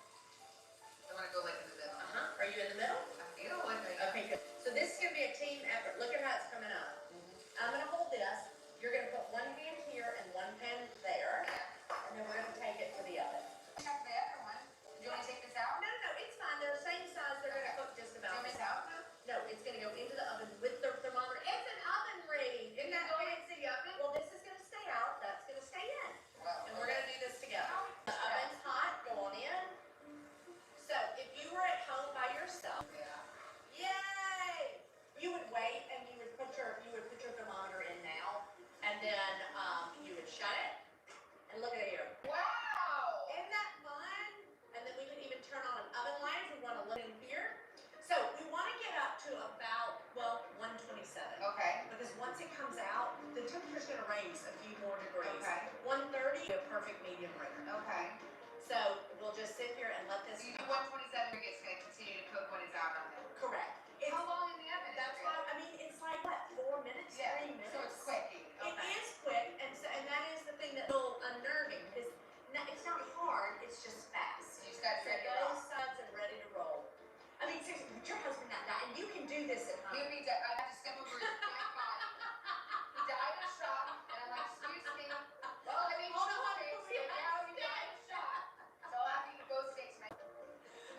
I want to go like in the middle. Are you in the middle? I feel like I am. Okay, good. So this is gonna be a team effort. Look at how it's coming up. I'm gonna hold this. You're gonna put one hand here and one hand there, and then we're gonna take it to the oven. Check the other one. Do you want to take this out? No, it's fine. They're the same size. They're gonna cook just Do you about. want me to out now? No, it's gonna go into the oven with the thermometer. It's an oven read. Isn't that Go great? into the oven? Well, this is gonna stay out. That's gonna stay in. Well, And we're gonna do this together. The oven's hot. Go on in. So if you were at home by yourself, yay! You would wait and you would put your thermometer in now, and then you would shut it. And look at it here. Wow! Isn't that fun? And then we can even turn on an oven light if we want to look in here. So we want to get up to about 127. Okay. Because once it comes out, the temperature's going to raise a few more degrees. Okay. 130, a perfect medium rare. Okay. So we'll just sit here and let this. So you do 127, it's going to continue to cook when it's out on there. Correct. How long in the oven? That's why, I mean, it's like, what, 4 minutes, Yeah. 3 minutes? So it's quick. It is quick, and that is the thing that's a little unnerving, because it's not hard, it's just fast. You just got to So ready to both roll. sides are ready to roll. I mean, seriously, would your husband not die? And you can do this at home. I have to step over his dead body. He died of shock, and I'm like, excuse me. Well, I mean, Hold on, sorry, but now he died of shock. So I'll have to eat both steaks.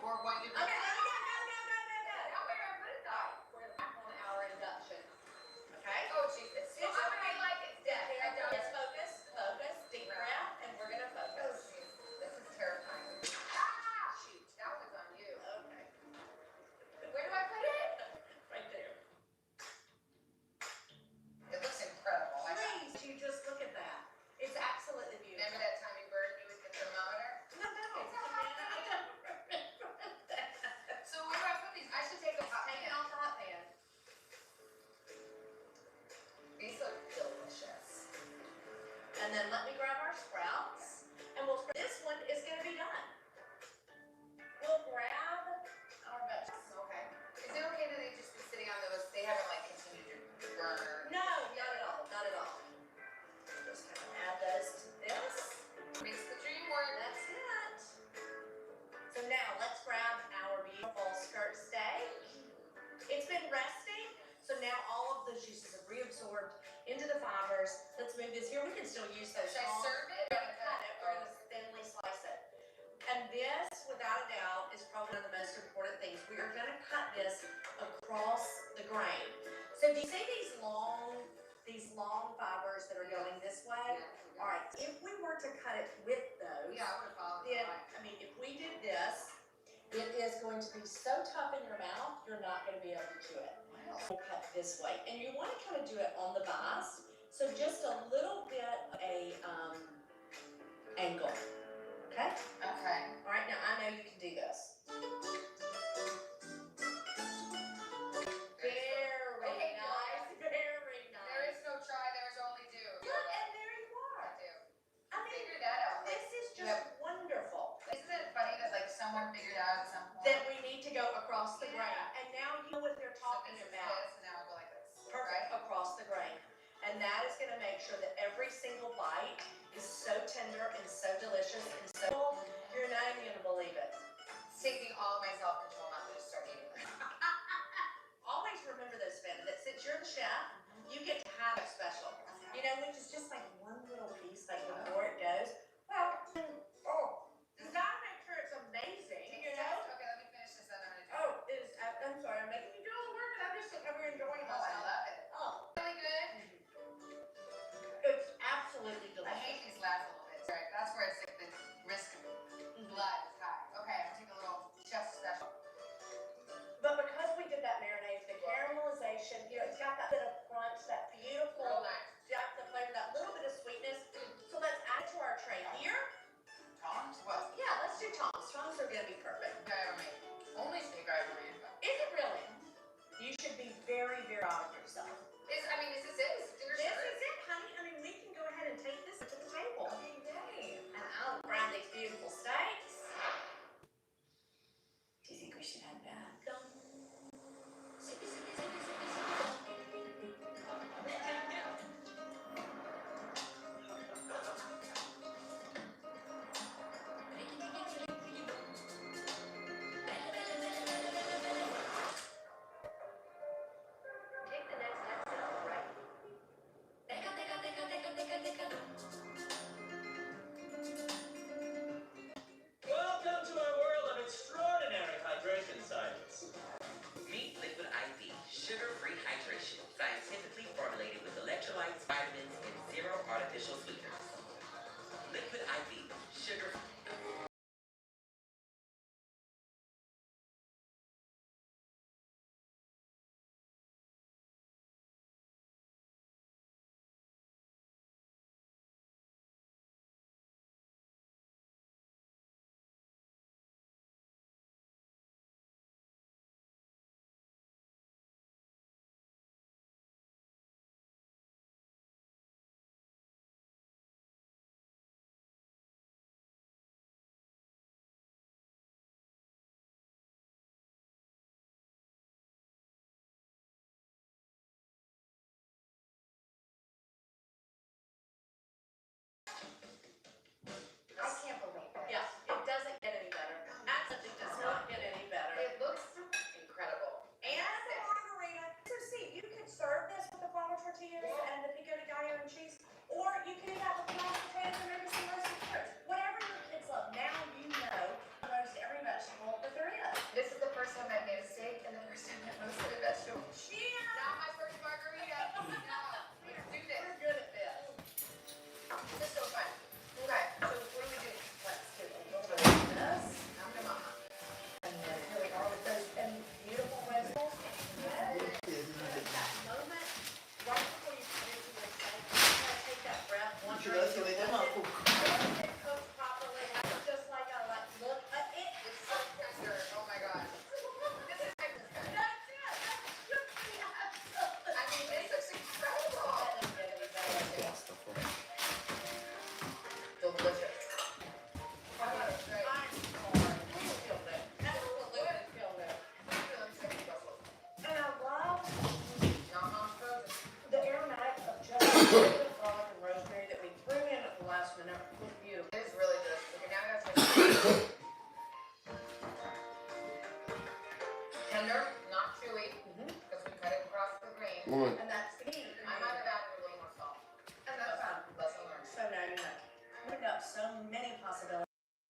Or one degree. Okay, no. Now where do I put it though? We're back on our induction. Okay? Oh, Jesus. It's I'm gonna okay. be like it's dead. Let's focus, deep breath, and we're gonna Oh, focus. jeez. This is terrifying. Ah, shoot. That was on you. Okay. Where do I put it? Right there. It looks incredible. Please, you just look at that. It's absolutely beautiful. Remember that time you burned me with the thermometer? No. It's a hot pan. I don't remember that. So where do I put these? I should take a hot Take it pan. off the hot pan. These look delicious. And then let me grab our sprouts, and this one is gonna be done. We'll grab our vegetables. Okay. Is it okay that they just be sitting on those? They haven't like continued to burn. No, not at all, not at all. Just kind of add those to this. Makes the dream work. That's it. So now let's grab our beautiful skirt steak. It's been resting, so now all of the juices have reabsorbed into the fibers. Let's move this here. We can still use those. Should I small- serve it? We're gonna cut it. We're gonna thinly slice it. And this, without a doubt, is probably one of the most important things. We are gonna cut this across the grain. So do you see these long fibers that are going this way? All right, if we were to cut it with those, Yeah, I would have followed then, the line. I mean, if we did this, it is going to be so tough in your mouth, you're not gonna be able to chew it. We'll cut this way, and you wanna kind of do it on the vise, so just a little bit of a, angle, okay? Okay. All right, now I know you can do this. Very nice, very nice. There is no try, there is only do. Look, and there you are. I do. I mean, Figure that out. this is just wonderful. Isn't it funny that like someone figured out at some point? That we need to go across the grain, Yeah. and now you know what they're So talking this is about. this, and now we'll go like this. Perfect, across the grain. And that is gonna make sure that every single bite is so tender and so delicious and so, you're not even gonna believe it. It's taking all of my self-control not to just start eating this. Always remember this, Finn, that since you're the chef, you get to have a special. You know, which is just like one little piece, like before it goes. Well, you gotta make sure it's amazing, you know? Okay, let me finish this and I'm gonna do Oh, I'm sorry, I'm making you do all the work, and I'm just enjoying Oh, I myself. love it. Oh, Really good. it's absolutely I delicious. hate these last little bits. Right, that's where it's like the risk of blood is high. Okay, I'm gonna take a little chef special. But because we did that marinade, the caramelization, you know, it's got that bit of crunch, that beautiful, Real nice. got the flavor, that little bit of sweetness. So let's add it to our tray here. Tom's? What? Yeah, let's do Tom's. Tom's are gonna be perfect. I ever made. Only steak I ever made. Is it really? You should be very, very proud of yourself. Is this it? Is it dinner This service? is it, honey. I mean, we can go ahead and take this to the table. Okay. And I'll brown these beautiful steaks. Do you think we should head back? cheese, or you can do that with mashed potatoes and maybe some roasted carrots. Whatever your kids love, now you know roast every vegetable that there is. This is the first time I've made a steak and the first time I've roasted a vegetable. Cheers! Not my first margarita. No, let's do this. We're good at this. This is so fun. Okay, so what do we do? Let's do a little bit of this. I'm the mama. And then here we are with those beautiful vegetables. That moment right before you put it to your steak, you gotta take that breath one drink. Let it cook properly. Just like I like. Look at it. It's so tender. Oh my god. This is my sister. That's it. That's just the absolute. I mean, this looks incredible. Delicious. And I love the aromatic of just the garlic and rosemary that we threw in at the last minute. It's beautiful. It is really delicious. Okay, now we have some tender, not chewy, because we cut it across the grain. And